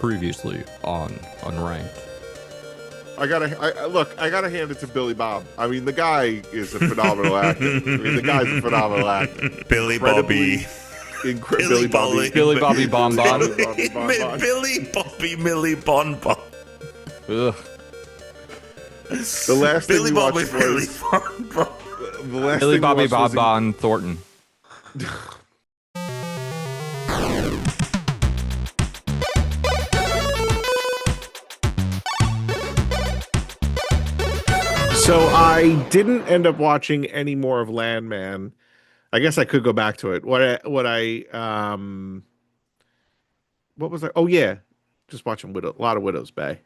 Previously on Unranked. I gotta hand it to Billy Bob. I mean, the guy is a phenomenal actor. I mean, the guy's a phenomenal actor. Billy Bobby. Billy Bobby. Billy Bobby Bon Bon. Billy Bobby Millie Bon Bon. Ugh. The last Billy thing we Bobby watched Millie was Bon Bon. the last Billy thing we Bobby watched Bon was Bon Thornton. So I didn't end up watching any more of Landman. I guess I could go back to it. What was I? Oh yeah, just watching a lot of Widow's Bay.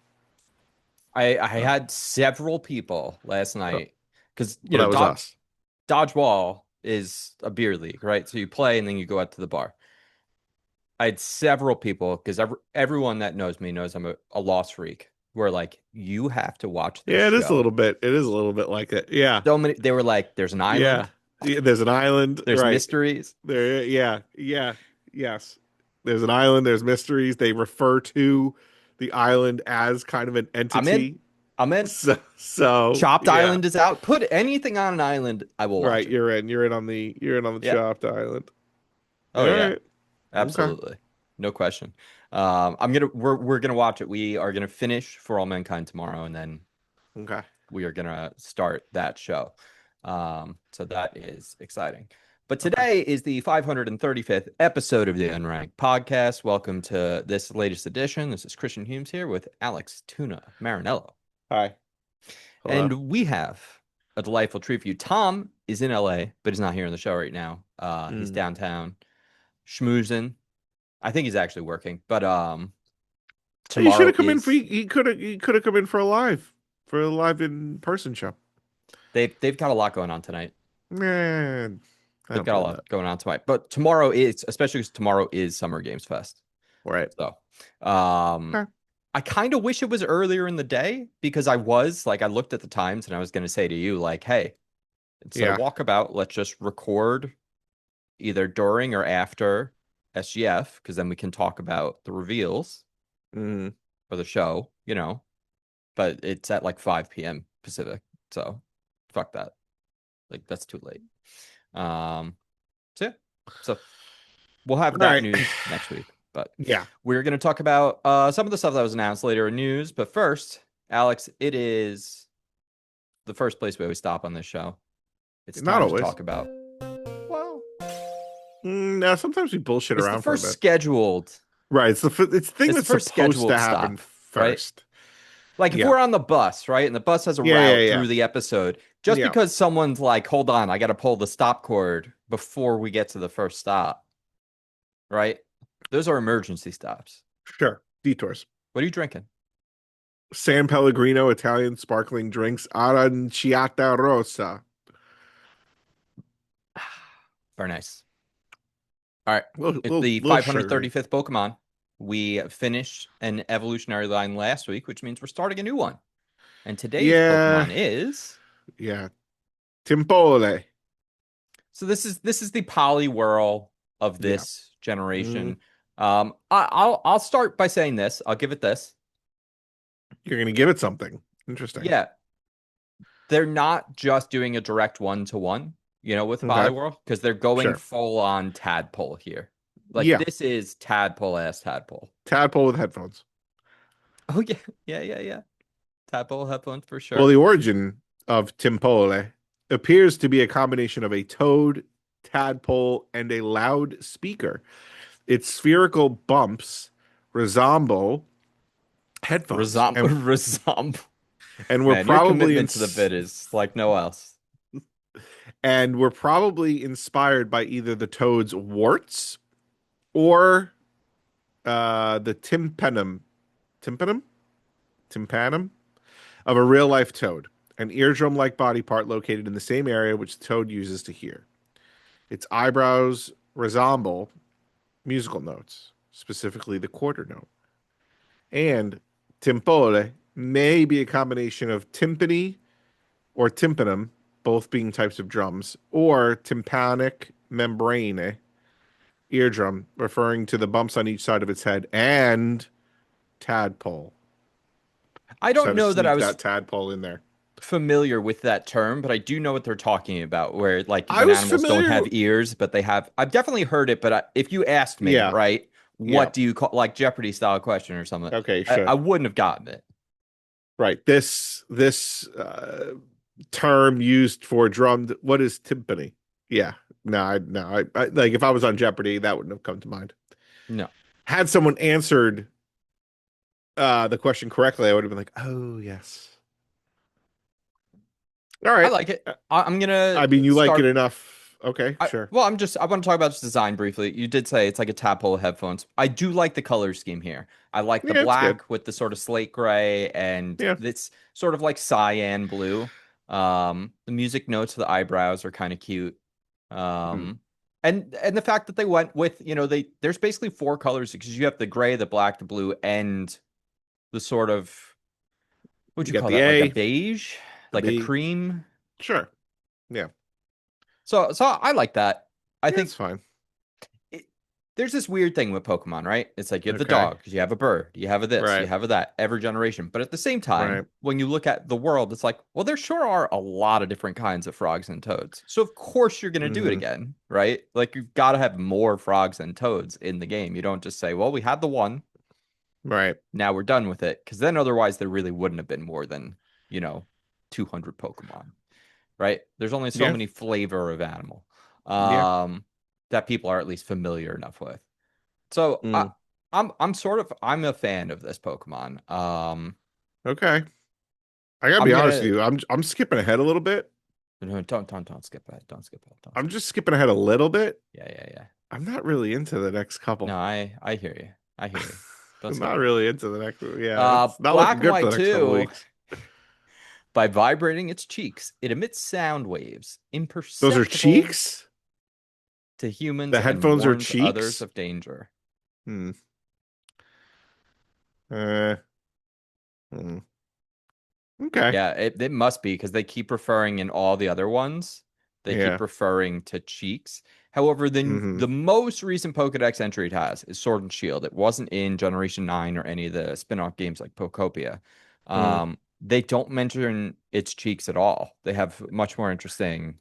I had several people last night because Well, that was us. Dodgeball is a beer league, right? So you play and then you go out to the bar. I had several people because everyone that knows me knows I'm a lost freak. Were like, you have to watch this Yeah, it show. is a little bit. It is a little bit like it. Yeah. So many. They were like, "There's an island. Yeah. There's an island. There's right. mysteries. There. Yeah. Yes. There's an island. There's mysteries. They refer to the island as kind of an entity. I'm in. So Chopped yeah. Island is out. Put anything on an island, I will watch Right. it. You're in. You're in on the Chopped Island. Oh All yeah, right. absolutely, no question. We're gonna watch it. We are gonna finish For All Mankind tomorrow, and then Okay. we are gonna start that show. So that is exciting. But today is the 535th episode of the Unranked podcast. Welcome to this latest edition. This is Christian Humes here with Alex Tuna Marinello. Hi. Hello. And we have a delightful treat for you. Tom is in LA, but he's not here on the show right now. He's downtown schmoozing. I think he's actually working, but He should have come in for he could have come in for a live in person show. They've got a lot going on tonight. Man, they've got a lot going on tonight. But tomorrow is, especially because tomorrow is Summer Games Fest. Right. So Okay. I kind of wish it was earlier in the day because I looked at the times and I was going to say to you, like, hey, instead of Walkabout, let's just record either during or after SGF, because then we can talk about the reveals for the show, but it's at like 5 p.m. Pacific. So fuck that. Like, that's too late. So we'll have that news next week. But yeah, we're going to talk about some of the stuff that was announced later in news. But first, Alex, it is the first place we always stop on this show. It's not time always to talk about. Well, no, sometimes we bullshit around for a bit. Scheduled. Right, it's the thing that's supposed to happen first. Right? Like if we're on the bus, right, and the bus has a route through the episode, just because someone's like, "Hold on, I got to pull the stop cord before we get to the first stop," right? Those are emergency stops. Sure. Detours. What are you drinking? San Pellegrino Italian sparkling drinks Aranciata Rosa. Very nice. All right. It's the 535th Pokemon. We finished an evolutionary line last week, which means we're starting a new one. And today's Pokemon is... Yeah. Tympole. So this is the Poliwhirl of this generation. I'll start by saying this. I'll give it this. You're gonna give it something interesting. Yeah, they're not just doing a direct 1-to-1, with Poliwhirl, because they're going full on Tadpole here. Like this is Tadpole ass Tadpole. Tadpole with headphones. Oh yeah. Tadpole headphones for sure. Well, the origin of Tympole appears to be a combination of a toad, tadpole, and a loudspeaker. Its spherical bumps resemble headphones. Resemble. And we're probably your commitment to the bit is like no else. And we're probably inspired by either the toad's warts or the tympanum of a real life toad, an eardrum-like body part located in the same area which the toad uses to hear. Its eyebrows resemble musical notes, specifically the quarter note. And Tympole may be a combination of timpani or tympanum, both being types of drums, or tympanic membrane, eardrum, referring to the bumps on each side of its head, and Tadpole. I Just don't had to know that I sneak was that tadpole in there. familiar with that term, but I do know what they're talking about, where like I when was animals don't familiar. have ears, but they have. I've definitely heard it, but if you asked me, Yeah, right, yeah. what do you call like Jeopardy style question or something, Okay, I sure. wouldn't have gotten it. Right. This term used for drummed. What is timpani? Yeah. No, I like if I was on Jeopardy, that wouldn't have come to mind. No, Had someone answered the question correctly, I would have been like, oh yes. All I right. like it. I'm gonna I mean, you like it start. enough. Okay, sure. Well, I want to talk about this design briefly. You did say it's like a Tympole headphones. I do like the color scheme here. I like the Yeah, it's good. black with the sort of slate gray and Yeah. it's sort of like cyan blue. The music notes of the eyebrows are kind of cute. Hmm. Um, and the fact that they went with, there's basically four colors because you have the gray, the black, the blue, and the sort of what'd You you got call the that? Like a A, beige, the like a B. cream. Sure. Yeah. So I like that. I Yeah, think it's fine. it, there's this weird thing with Pokemon, right? It's like you have the Okay. dog, you have a bird, you have a this, you Right. have a that, every generation. But at the same time, Right. when you look at the world, it's like, well, there sure are a lot of different kinds of frogs and toads. So of course you're gonna do it Hmm. again, right? Like you've got to have more frogs and toads in the game. You don't just say, well, we had the one, Right. now we're done with it. Because then otherwise there really wouldn't have been more than, you know, 200 Pokemon, right? There's only so Yeah. many flavor of animal. Yeah. Um, that people are at least familiar enough with. So Mm. I'm a fan of this Pokemon. Okay. I gotta I'm be honest gonna with you. I'm skipping ahead a little bit. no, don't skip that. Don't skip that. Don't I'm skip. just skipping ahead a little bit. Yeah. I'm not really into the next couple. No, I hear you. I hear you. Don't I'm skip not it. really into the next. Yeah, it's not Black looking and good for White the next couple 2, weeks. by vibrating its cheeks, it emits sound waves Those are imperceptible cheeks. to humans The and headphones are warns others cheeks. of danger. Hmm. Uh. Hmm. Okay. Yeah, it must be because they keep referring in all the other ones. They Yeah. keep referring to cheeks. However, Hmm. the most recent Pokedex entry it has is Sword and Shield. It wasn't in Generation 9 or any of the spin-off games like Pokopia. Mm. They don't mention its cheeks at all. They have much more interesting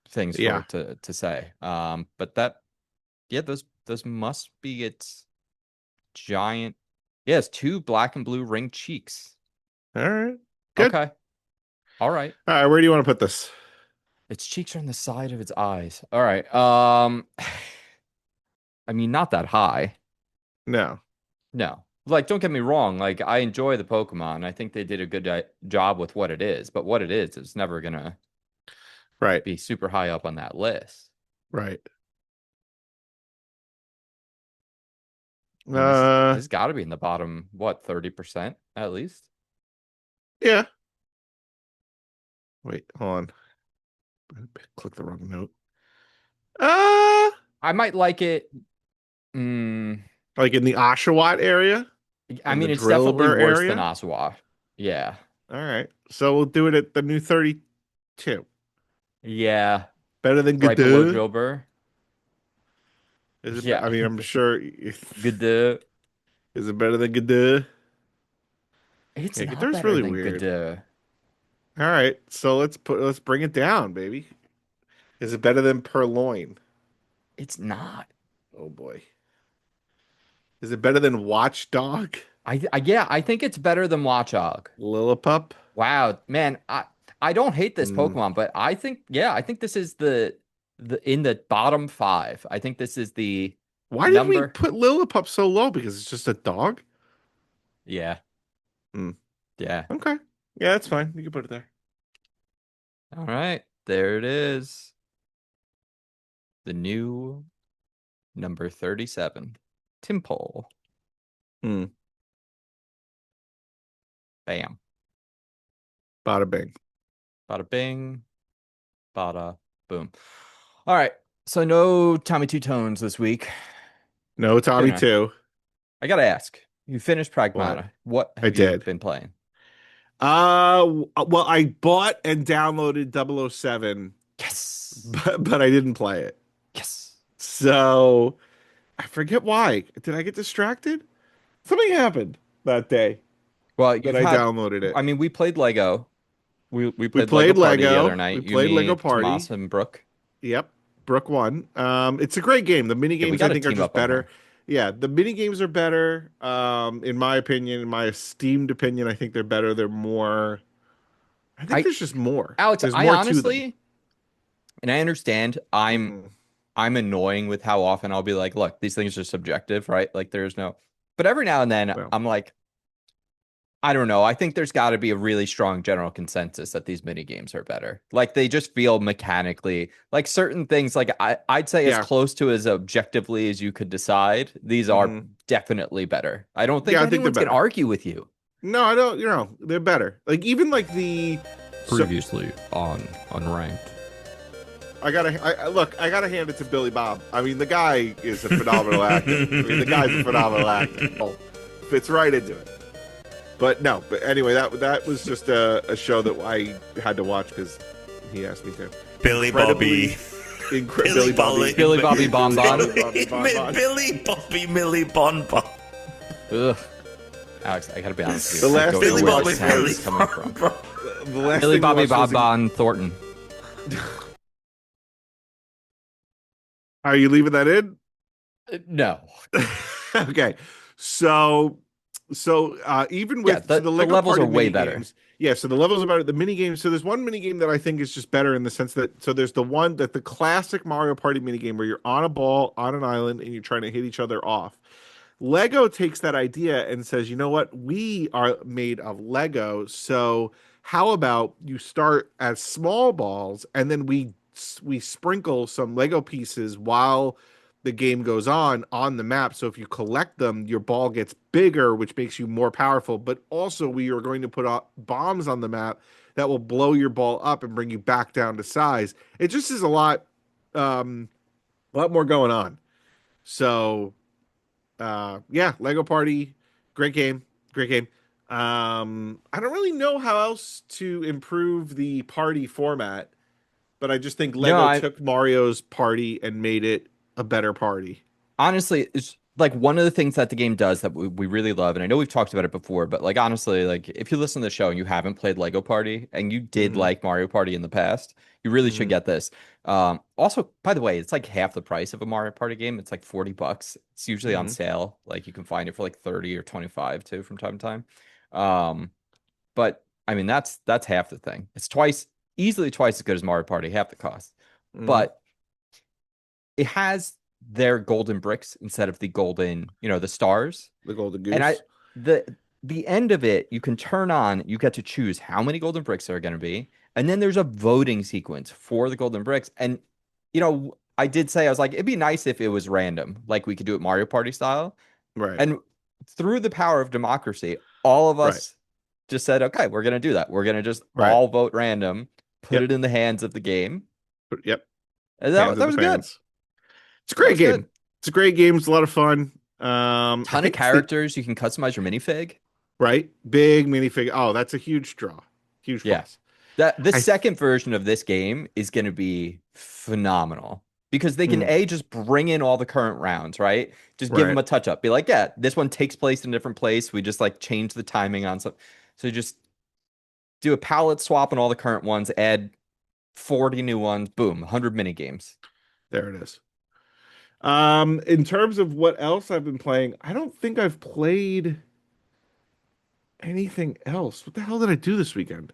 things for Yeah. it to say. But yeah, those must be its giant. Yeah, it's two black and blue ringed cheeks. All right. Good. Okay. All right. All right. Where do you want to put this? Its cheeks are on the side of its eyes. All right. I mean, not that high. No. No. Like, don't get me wrong. Like, I enjoy the Pokemon. I think they did a good job with what it is, but what it is never gonna Right. be super high up on that list. Right. I mean, this got to be in the bottom, what, 30% at least? Yeah. Wait, hold on. Click the wrong note. I might like it. Mm, Like in the Oshawott area? I In the mean, it's definitely Drillbur worse than area? Ottawa. Yeah. All right. So we'll do it at the new 32. Yeah. Better than Right below Gadu? Drillbur. Is it? I Yeah. mean, I'm sure. Good. Is it better than Gadu? It's Yeah, not Gadu's better really than weird. good. All right. So let's bring it down, baby. Is it better than Purloin? It's not. Oh boy. Is it better than Watchdog? Yeah, I think it's better than Watchog. Lillipup? Wow, man, I don't hate this Mm. Pokemon, but I think this is the in the bottom five. I think this is the Why did we number. put Lillipup so low? Because it's just a dog? Yeah, Mm. yeah. Okay. Yeah, that's fine. You can put it there. All right, there it is. The new number 37, Tympole. Mm. Bam, Bada bing. bada bing, bada boom. All right, so no Tommy Two Tones this week. No Tommy Tuna. 2. I gotta ask. You finished What? Pragmata. What I have you did. been playing? Well, I bought and downloaded 007, Yes. but I didn't play it. Yes. So I forget why. Did I get distracted? Something happened that day Well, that you've I had, downloaded it. I mean, we played Lego. We We played Lego played Party the other Lego. We night. You, played Lego me, Party. Tomas, and Brooke. Yep. Brooke won. It's a great game. The mini Yeah, we games got I to think are team just up on better. her. Yeah, the mini games are better. In my opinion, in my esteemed opinion, I think they're better. They're more. I think I, there's just more. Alex, There's I more to them. honestly, and I understand, Mm, I'm annoying with how often I'll be like, look, these things are subjective, right? Like, there's no, but every now and then well, I'm like, I don't know. I think there's got to be a really strong general consensus that these mini games are better. Like they just feel mechanically like certain things. Like I'd say as yeah. close to as objectively as you could decide. These are Hmm. definitely better. I don't think Yeah, I think they're anyone's gonna better. argue with you. No, I don't. They're better. Like even like the. So Previously on Unranked. Look. I gotta hand it to Billy Bob. I mean, the guy is a phenomenal actor. I mean, the guy's a phenomenal actor. Oh, fits right into it. But no. But anyway, that was just a show that I had to watch because he asked me to. Billy Incredibly- Bobby. Billy Bobby. Billy Bobby Bon Bon. Billy Bobby. Billy Bobby Millie Bon Bon. Ugh. Alex, I gotta be honest with The you. last I don't thing know Billy we where Bobby this sound Millie is coming Bon from. Bon. The last Billy thing we Bobby watched Bon was Bon Thornton. Are you leaving that in? No. Okay. So even Yeah, with the the Lego levels Party are way mini better. games, yeah, so the levels about it, the mini games. So there's one mini game that I think is just better in the sense that there's the one that the classic Mario Party mini game where you're on a ball on an island and you're trying to hit each other off. Lego takes that idea and says, you know what? We are made of Lego, so how about you start as small balls and then we sprinkle some Lego pieces while the game goes on the map. So if you collect them, your ball gets bigger, which makes you more powerful. But also, we are going to put bombs on the map that will blow your ball up and bring you back down to size. It just is a lot more going on. So yeah, Lego Party, great game, great game. I don't really know how else to improve the party format, but I just think No, Lego I took Mario's party and made it a better party. honestly, it's like one of the things that the game does that we really love, and I know we've talked about it before, but like honestly, like if you listen to the show and you haven't played Lego Party and you did Hmm. like Mario Party in the past, you really should Hmm. get this. Also, by the way, it's like half the price of a Mario Party game. It's like $40. It's usually on Hmm. sale. Like you can find it for like 30 or 25 too from time to time. Um, but I mean that's half the thing. It's easily twice as good as Mario Party, half the cost. Hmm. But it has their golden bricks instead of the golden, the stars. The Golden And Goose. the end of it, you can turn on, you get to choose how many golden bricks there are going to be. And then there's a voting sequence for the golden bricks. And I did say I was like, it'd be nice if it was random, like we could do it Mario Party style. Right. And through the power of democracy, all of Right. us just said, okay, we're going to do that. We're going to just Right. all vote random, put Yep. it in the hands of the game. Yep. And Hands that of the was good. fans. It's a That great was good. game. It's a great game. It's a lot of fun. I Ton of think it's the characters. You can customize your minifig. right big minifig. Oh, that's a huge draw. Huge Yeah. plus. The I second version of this game is going to be phenomenal because they can mm, just bring in all the current rounds, right? Just give them right. a touch up. Be like, yeah, this one takes place in a different place. We just like change the timing on some. So just do a palette swap on all the current ones, add 40 new ones, boom, 100 mini games. There it is. In terms of what else I've been playing, I don't think I've played anything else. What the hell did I do this weekend?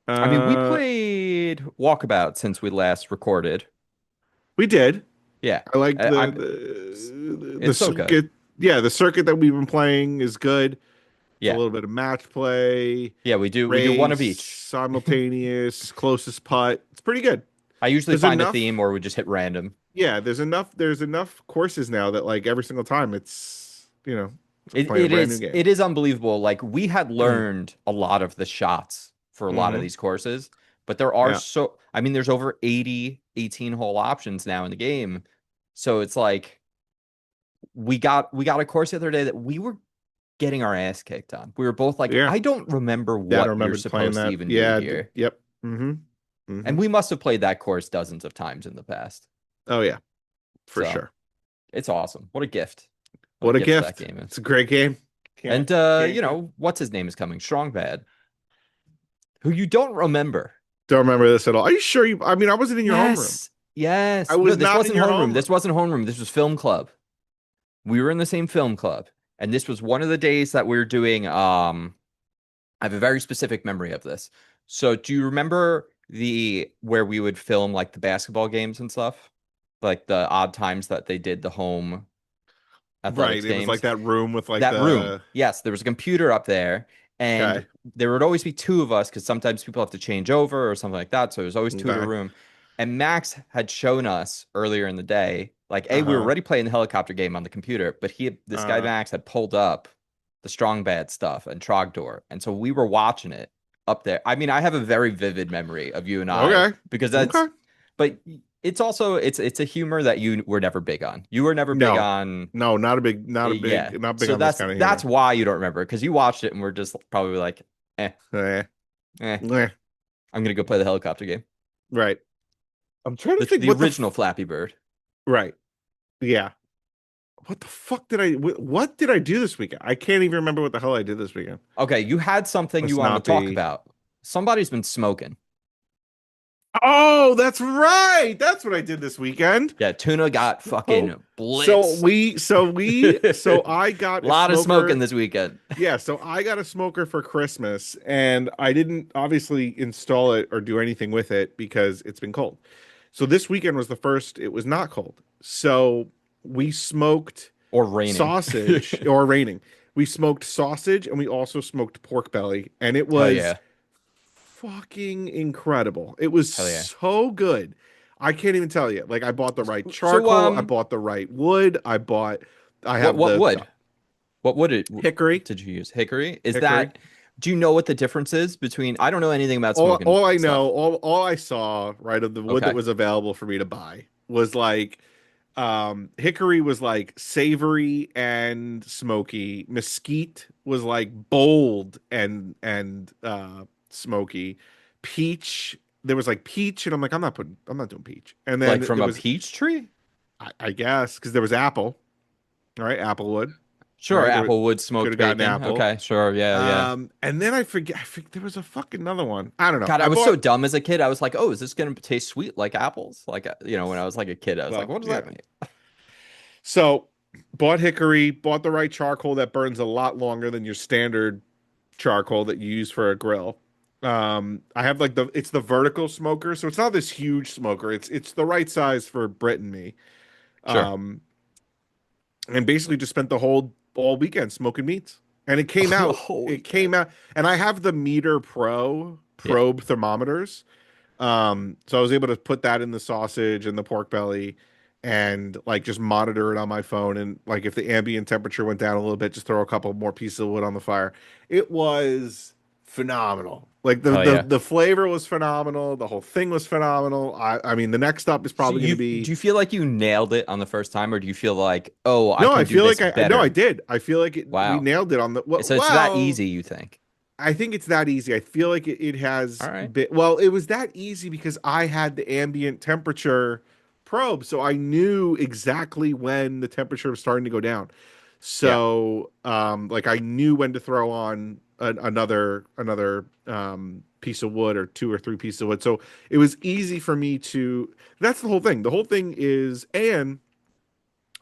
I mean, we Uh, played Walkabout since we last recorded. we did. Yeah, I like I'm. the It's so good. circuit. Yeah, the circuit that we've been playing is good. It's a Yeah, little bit of match play, yeah, we do one race, of each. simultaneous, closest putt. It's pretty good. I usually There's find a enough. theme or we just hit random. Yeah, there's enough courses now that like every single time it's like It playing a it brand new is game. it is unbelievable. Like we had Mm. learned a lot of the shots for a lot of Hmm. these courses, but there are Yeah. so I mean there's over 80 18 hole options now in the game. So it's like we got a course the other day that we were getting our ass kicked on. We were both like, Yeah. I don't remember Dad what you're remembered playing supposed to that. even do Yeah. here. Yep. Hmm. Hmm. And we must have played that course dozens of times in the past. Oh yeah, for So sure. it's awesome. What a gift. What a What a gift that gift. game It's is. a great game. And Can't you know, what's his name is coming? Strong Bad, who you don't remember. don't remember this at all. Are you sure you? I mean, I wasn't in your homeroom. Yes. I Yes. No, was this not in wasn't your homeroom. homeroom. This wasn't homeroom. This was film club. We were in the same film club. And this was one of the days that we were doing I have a very specific memory of this. So do you remember the where we would film like the basketball games and stuff? Like the odd times that they did the home athletics Right. It was like games? that room with like That room. the. Yes, there was a computer up there, and Okay. there would always be two of us because sometimes people have to change over or something like that. So it was always two to a Okay. room. And Max had shown us earlier in the day, like, hey, we were Uh-huh. already playing the helicopter game on the computer, but this guy Uh, Max had pulled up the Strong Bad stuff and Trogdor, and so we were watching it up there. I mean, I have a very vivid memory of you and I okay. because Okay. but it's also it's a humor that you were never big on. You were never big No. on. No, Yeah. not big So on this kind of that's humor. why you don't remember because you watched it and we're just probably like, eh, Eh, eh, eh. I'm gonna go play the helicopter game. Right. I'm trying to think The what the original Flappy Bird. right. Yeah. What the fuck did what did I do this weekend? I can't even remember what the hell I did this weekend. Okay, you had something you Let's wanted not to talk be. about. Somebody's been smoking. Oh, that's right. That's what I did this weekend. Yeah, Tuna got So, fucking blitzed. so I got A a lot of smoking smoker. this weekend. Yeah, so I got a smoker for Christmas and I didn't obviously install it or do anything with it because it's been cold. So this weekend was the first it was not cold. So we smoked Or raining. sausage or raining. We smoked sausage and we also smoked pork belly and it Hell was yeah. fucking incredible. It was Hell yeah. so good. I can't even tell you. Like I bought the right So charcoal, I bought the right wood, I have what the wood? What wood hickory, did you use? Hickory? Is hickory. that do you know what the difference is between I don't know anything about smoking All I know, stuff. all I saw, right, of the wood that Okay. was available for me to buy was like hickory was like savory and smoky. Mesquite was like bold and smoky. Peach, there was like peach, and I'm not doing peach. And Like then from there a was, peach tree? I guess, because there was apple, right? Applewood, Sure, right? There Applewood could smoked have gotten bacon. apple. Okay, sure. Yeah, yeah. And then I think there was a fucking another one. I don't know. God, I I was so bought, dumb as a kid. I was like, "Oh, is this gonna taste sweet like apples?" Like, you know, when I was like a kid, I was like, well, "What does yeah. that mean?" So bought hickory, bought the right charcoal that burns a lot longer than your standard charcoal that you use for a grill. I have like it's the vertical smoker, so it's not this huge smoker. It's the right size for Brit and me. Sure. Um, and basically just spent the whole all weekend smoking meats. And it came out, Holy it God. came out, and I have the Meter Pro Yeah. probe thermometers. So I was able to put that in the sausage and the pork belly and like just monitor it on my phone. And like if the ambient temperature went down a little bit, just throw a couple more pieces of wood on the fire. It was phenomenal. Like Hell yeah. the flavor was phenomenal. The whole thing was phenomenal. I mean, the next up is So probably going to you be. do you feel like you nailed it on the first time, or do you feel like, oh, I No, can I do feel this like I no, I better? did. I feel like we Wow. nailed it on the So it's that well. easy, you think? I think it's that easy. I feel like it has All right. well, it was that easy because I had the ambient temperature probe, so I knew exactly when the temperature was starting to go down. Yeah. So, like I knew when to throw on another piece of wood or two or three pieces of wood. So it was easy for me to. That's the whole thing. The whole thing is, and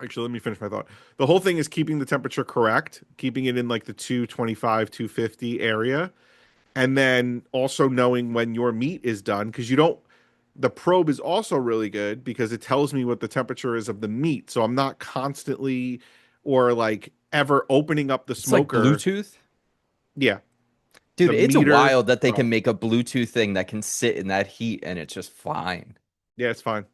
actually, let me finish my thought. The whole thing is keeping the temperature correct, keeping it in like the 225, 250 area, and then also knowing when your meat is done because you don't. The probe is also really good because it tells me what the temperature is of the meat, so I'm not constantly or like ever opening up the It's like smoker. Bluetooth. Yeah, Dude, the it's a meter. wild that they Oh, can make a Bluetooth thing that can sit in that heat and it's just fine. yeah, it's fine.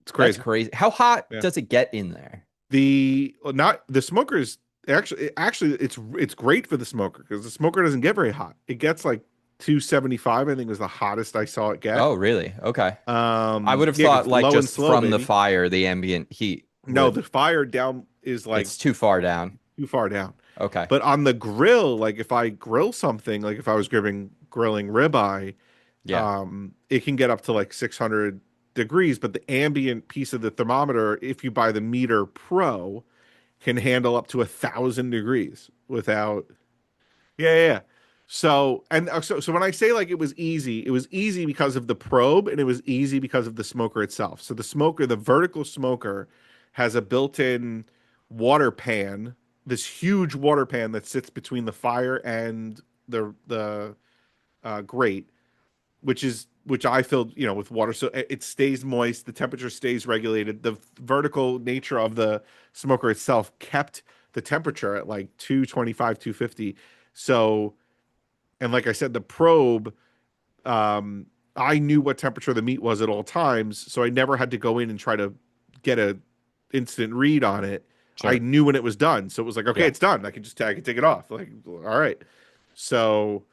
It's That's crazy. crazy. How hot Yeah. does it get in there? The well, not the smokers actually it's great for the smoker because the smoker doesn't get very hot. It gets like 275, I think was the hottest I saw it get. Oh, really? Okay. I would have Yeah, 'cause thought it's like low and just slow, from the baby. fire, the ambient heat No, would the fire down is like it's too far down. too far down. Okay. But on the grill, like if I grill something, like if I was grilling ribeye, Yeah. it can get up to like 600 degrees. But the ambient piece of the thermometer, if you buy the Meter Pro, can handle up to 1,000 degrees without. Yeah, yeah. So when I say like it was easy because of the probe, and it was easy because of the smoker itself. So the vertical smoker, has a built-in water pan, this huge water pan that sits between the fire and the grate, which I filled, with water, so it stays moist, the temperature stays regulated. The vertical nature of the smoker itself kept the temperature at like 225, 250. So, and like I said, the probe, I knew what temperature the meat was at all times, so I never had to go in and try to get a instant read on it. I Sure. knew when it was done, so it was like, okay, Yeah. it's done. I can take it off. Like, all right. So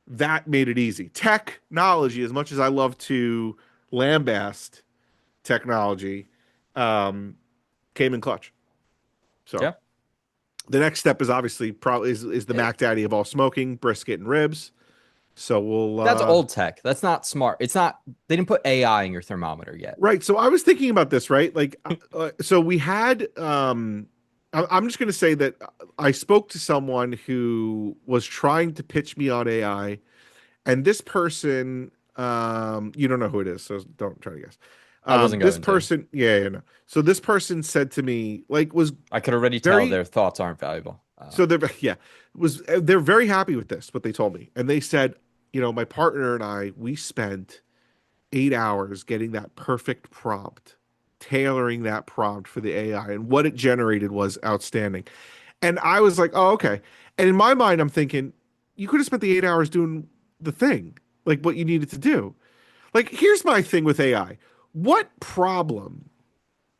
that made it easy. Technology, as much as I love to lambast technology, came in clutch. So Yeah. the next step is obviously probably is the Mac Daddy of all smoking, brisket and ribs. So we'll That's old tech. That's not smart. It's not. They didn't put AI in your thermometer yet. right. So I was thinking about this, right? Like, so we had. I'm just going to say that I spoke to someone who was trying to pitch me on AI, and this person, you don't know who it is, so don't try to guess. I wasn't This going to. person, yeah, no. So this person said to me, like, was I could already tell very. their thoughts aren't valuable. So they're very happy with this, what they told me. And they said, my partner and we spent 8 hours getting that perfect prompt, tailoring that prompt for the AI, and what it generated was outstanding. And I was like, oh, okay. And in my mind, I'm thinking, you could have spent the 8 hours doing the thing, like what you needed to do. Like, here's my thing with AI. What problem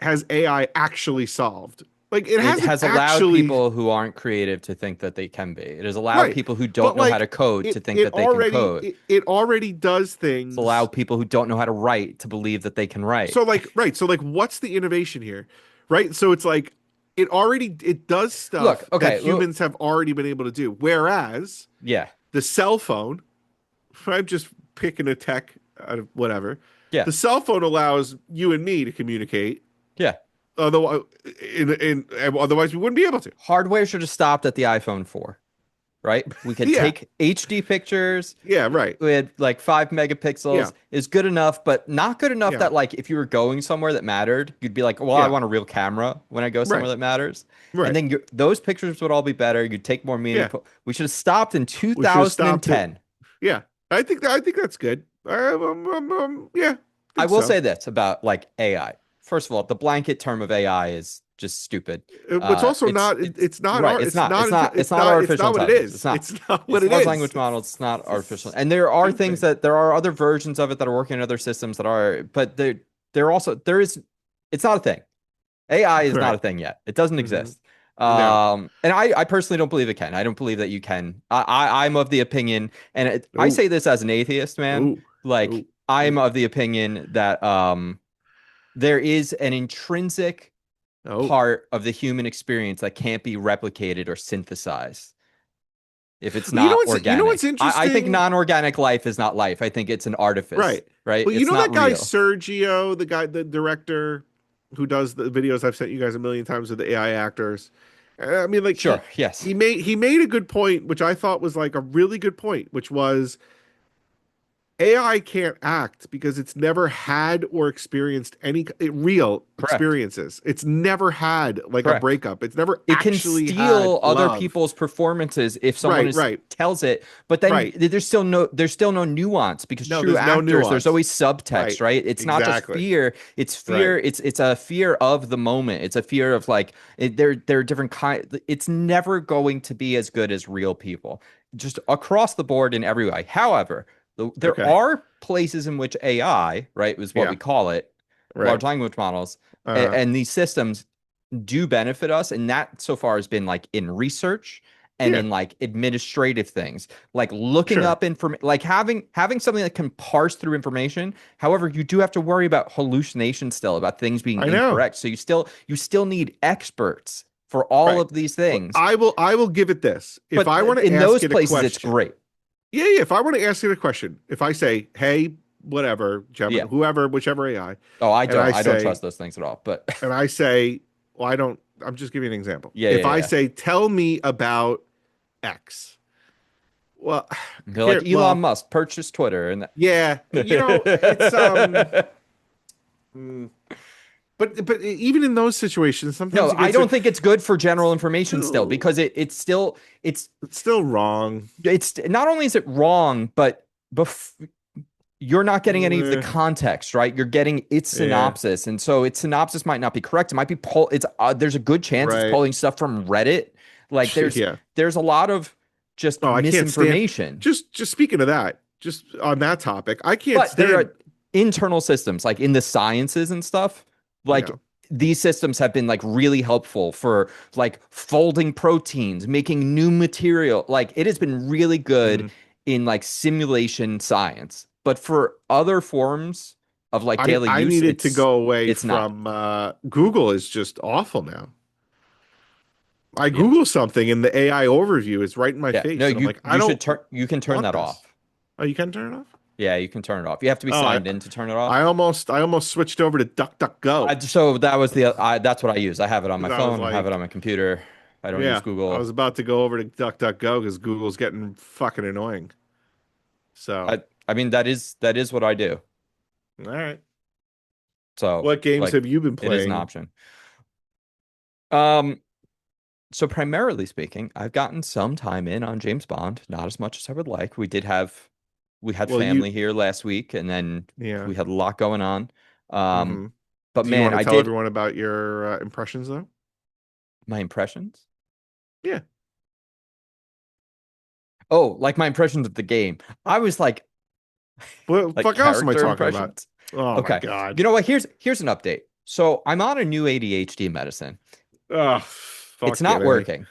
has AI actually solved? Like, it has allowed actually people who aren't creative to think that they can be. It has allowed right. people who But don't know how like to code to think it that they can already code. it already does It's things. allowed people who don't know how to write to believe that they can write. So like what's the innovation here? Right? So it's like it does stuff Look, okay, that humans have already been able to do. Whereas yeah, the cell phone, I'm just picking a tech out of whatever. yeah, The cell phone allows you and me to communicate. yeah. Otherwise, otherwise we wouldn't be able to. Hardware should have stopped at the iPhone 4, right? We could Yeah. take HD pictures Yeah, right. with like 5 megapixels Yeah. is good enough, but not good enough Yeah. that like if you were going somewhere that mattered, you'd be like, well, I Yeah. want a real camera when I go somewhere Right. that matters. Right. And then those pictures would all be better. You'd take more meaningful. We should have stopped in We should have stopped 2010. Yeah. I think that's good. Yeah. I Think will so. say this about like AI. First of all, the blanket term of AI is just stupid. It's also not. It's not. Right. It's not artificial what it intelligence. is. It's not. It's not what It's it large is. language models. It's not artificial. It's And there are things stupid. there are other versions of it that are working in other systems that are, but it's not a thing. AI is not Right. a thing yet. It doesn't Mhm. exist. No. And I personally don't believe it can. I don't believe that you can. I'm of the opinion, and I Ooh. say this as an atheist, man. Ooh. Like Ooh. I'm Ooh. of the opinion that there is an intrinsic Oh. part of the human experience that can't be replicated or synthesized if it's Well, not you know what's organic. I think interesting? non-organic life is not life. I think it's an artifice, Right. right? Well, you It's know that not guy real. Sergio, the director who does the videos I've sent you guys a million times with the AI actors. I mean, like Sure, yes. he made a good point, which I thought was like a really good point, which was AI can't act because it's never had or experienced any real Correct. experiences. It's never had like a Correct. breakup. It's never It can actually had steal other love. people's performances if someone Right, right, tells it, but then right. there's still no nuance because No, true there's no actors, there's nuance. always subtext, Right. right? It's not just Exactly. fear, it's Right. fear, it's a fear of the moment. It's a fear of like there are different kind. It's never going to be as good as real people, just across the board in every way. However, there Okay. are places in which AI, right, is what Yeah. we call it, Right. large language models, Uh, and these systems do benefit us, and that so far has been like in research and yeah. in like administrative things, like looking Sure. up information, like having something that can parse through information. However, you do have to worry about hallucination still, about things being I know. incorrect. So you still need experts for all Right. of these Well, things. I will give it this. If But I want to in ask those it a places, it's question, great. yeah. If I want to ask it a question, if I say, "Hey, whatever, Yeah. Gemini, whoever, whichever AI," Oh, I and don't trust those things at all. But I say, "Well, I don't I'm just giving you an example. Yeah, If yeah, I yeah. say, tell me about X, well, They're like Elon Musk purchased Twitter, and yeah, it's mm, but even in those situations, sometimes no, you I get to, don't think it's good for general information still still, because it's it's still wrong. it's not only is it wrong, but you're not getting any of the Eh, context, right? You're getting its yeah, synopsis, and so its synopsis might not be correct. It might be it's there's a good chance it's right. pulling stuff from Reddit. Like Yeah. there's a lot of just Oh, I can't stand. misinformation. Just speaking of that, just on that topic, I can't But there stand. are internal systems, like in the sciences and stuff, like Yeah. these systems have been like really helpful for like folding proteins, making new material. Like it has been really good Mm. in like simulation science. But for other forms of like daily I use, needed to go away it's not. from Google is just awful now. I Yeah. Google something and the AI overview is right in my Yeah. No, face, and I'm like, I don't you can turn want that this. off. Oh, you can turn it off? Yeah, you can turn it off. You have to be Oh, signed in to turn it off. I almost switched over to DuckDuckGo So that was that's what I use. I have it on my because I was phone. I have it like, on my computer. I don't use yeah, I was Google. about to go over to DuckDuckGo because Google's getting fucking annoying. So, I mean that is what I do. all right. So What games like have you been it is an playing? option. Um so primarily speaking, I've gotten some time in on James Bond, not as much as I would like. We had Well, you, family here last week and then yeah. we had a lot going on. Um Hmm. but Do you man, want to I tell did everyone about your impressions though? my impressions. Yeah. Oh, like my impressions of the game. I was What the like fuck else am I character talking about? impressions. Oh my Okay. God. You know what? Here's an update. So I'm on a new ADHD medicine. Oh, It's fucking not A. working.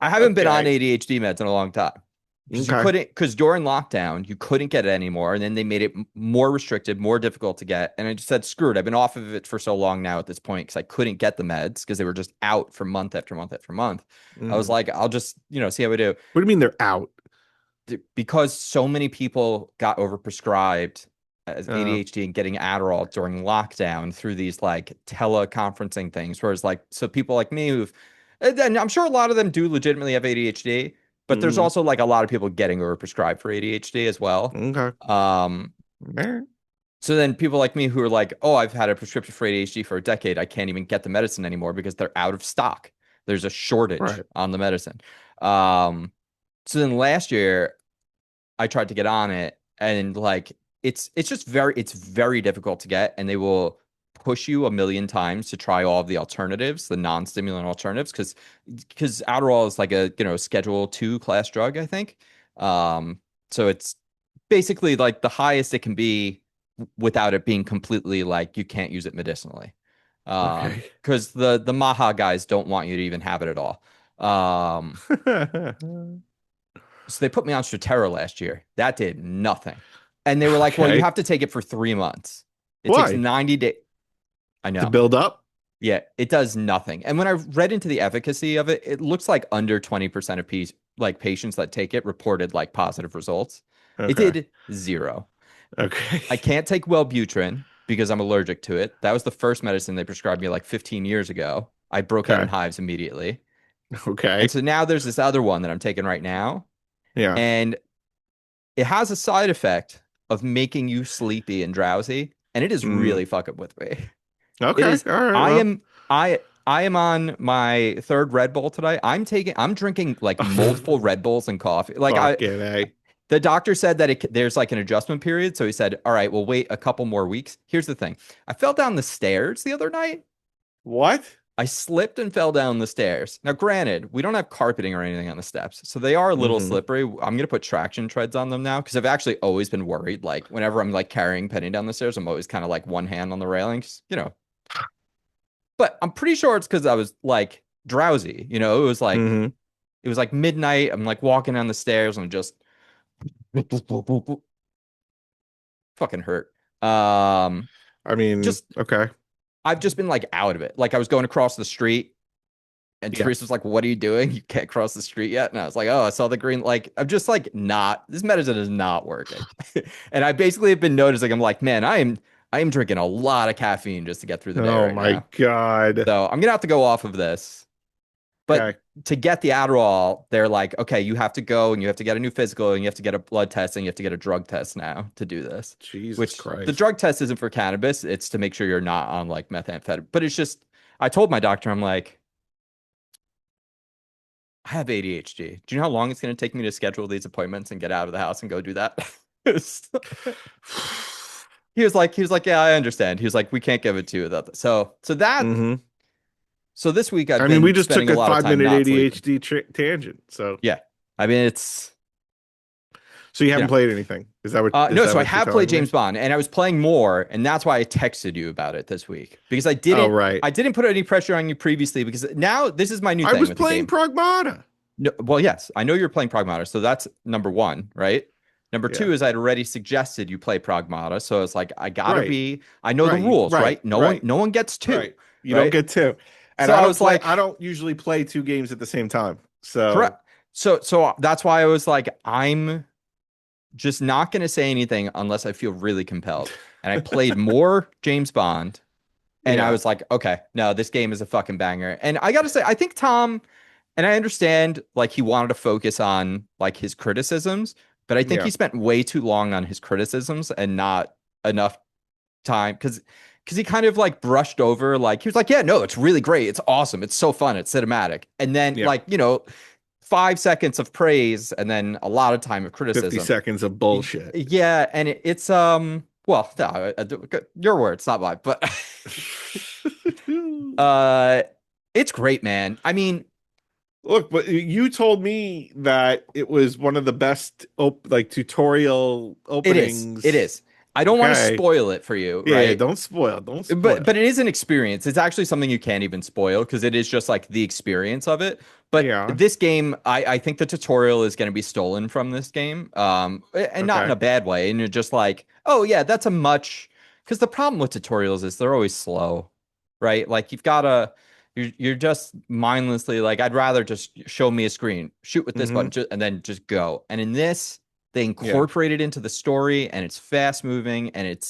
I haven't been on Okay. ADHD meds in a long time Okay. because during lockdown you couldn't get it anymore, and then they made it more restricted, more difficult to get. And I just said, screw it. I've been off of it for so long now at this point because I couldn't get the meds because they were just out for month after month after month. I was Mm. like, I'll just see how we do What do you mean they're out? because so many people got overprescribed as Uh, ADHD and getting Adderall during lockdown through these like teleconferencing things. Whereas like so people like me and I'm sure a lot of them do legitimately have ADHD, but there's mm, also like a lot of people getting overprescribed for ADHD as well. okay. Um, Alright. so then people like me who are like, oh, I've had a prescription for ADHD for a decade. I can't even get the medicine anymore because they're out of stock. There's a shortage Right. on the medicine. Um, so then last year I tried to get on it and like it's just it's very difficult to get and they will push you a million times to try all of the alternatives, the non-stimulant alternatives because Adderall is like a, Schedule 2 class drug, I think. So it's basically like the highest it can be without it being completely like you can't use it medicinally. Okay. Because the Maha guys don't want you to even have it at all. So they put me on Strattera last year. That did nothing. And they were like, well, you Okay. have to take it for 3 months. It takes Why? 90 days. I To know. build up? Yeah, it does nothing. And when I read into the efficacy of it, it looks like under 20% of patients that take it reported like positive results. It Okay. did zero. Okay. I can't take Wellbutrin because I'm allergic to it. That was the first medicine they prescribed me like 15 years ago. I broke out in Okay. hives immediately. And Okay. so now there's this other one that I'm taking right now. Yeah. And it has a side effect of making you sleepy and drowsy, and it is Mm. really fucking with me. It Okay. is. All right. I Well. am. I am on my third Red Bull today. I'm drinking like multiple Red Bulls and coffee. Like Fucking A. the doctor said that there's like an adjustment period. So he said, all right, we'll wait a couple more weeks. Here's the thing. I fell down the stairs the other night. What? I slipped and fell down the stairs. Now, granted, we don't have carpeting or anything on the steps, so they are a little Mm-hmm. slippery. I'm gonna put traction treads on them now because I've actually always been worried. Like whenever I'm like carrying Penny down the stairs, I'm always kind of like one hand on the railings. But I'm pretty sure it's because I was like drowsy. Mm-hmm. It was like midnight. I'm like walking down the stairs and just fucking hurt. I mean, Just okay. I've just been like out of it. Like I was going across the street. And Yeah. Teresa was like, "What are you doing? You can't cross the street yet." And I was like, "Oh, I saw the green." Like, I'm just like, not. This medicine is not working. And I basically have been noticing. I'm like, man, I am drinking a lot of caffeine just to get through the day Oh right my now. God. So I'm gonna have to go off of this. But Okay. to get the Adderall, they're like, okay, you have to go and you have to get a new physical and you have to get a blood test and you have to get a drug test now to do this. Jesus Which the Christ. drug test isn't for cannabis, it's to make sure you're not on like methamphetamine. But it's just, I told my doctor, I'm like, I have ADHD. Do you know how long it's going to take me to schedule these appointments and get out of the house and go do that? He was like, yeah, I understand. He was like, we can't give it to you without that. hmm So this week I've I mean, we been just took spending a a lot of time 5 minute not sleeping. ADHD tangent. So, Yeah. I mean, it's, so you you haven't know, played anything? Is no, so I what you're have played telling me? James Bond and I was playing more, and that's why I texted you about it this week because Oh, right. I didn't put any pressure on you previously because now this is my new I thing was with the playing game. Pragmata. No, well, yes, I know you're playing Pragmata, so that's number one, right? Number Yeah. two is I'd already suggested you play Pragmata, so it's like Right. I know the rules, Right. right? Right. No one gets two, Right. You don't right? get two. And So I was I like, don't usually play two games at the same time. correct. So, So that's why I was like, I'm just not going to say anything unless I feel really compelled. And I played more James Bond. And I yeah. was like, okay, no, this game is a fucking banger. And I got to say, I think Tom, and I understand like he wanted to focus on like his criticisms, but I think Yeah. he spent way too long on his criticisms and not enough time because he kind of like brushed over like he was like, yeah, no, it's really great. It's awesome. It's so fun. It's cinematic. And then Yeah. like, 5 seconds of praise and then a lot of time of 50 criticism. seconds of bullshit. Yeah, and it's well, no, your words, not mine, but uh it's great, man. I mean, Look, but you told me that it was one of the best like tutorial it is. It openings. is. I don't want to Okay. spoil it for you, Yeah, right? don't spoil. Don't But spoil. it is an experience. It's actually something you can't even spoil because it is just like the experience of it. But Yeah. this game, I think the tutorial is going to be stolen from this game, and not in Okay. a bad way. And you're just like, oh yeah, that's a much because the problem with tutorials is they're always slow, right? Like you're just mindlessly like, I'd rather just show me a screen, shoot with this button, hmm and then just go. And in this, they Yeah. incorporate it into the story, and it's fast moving, and it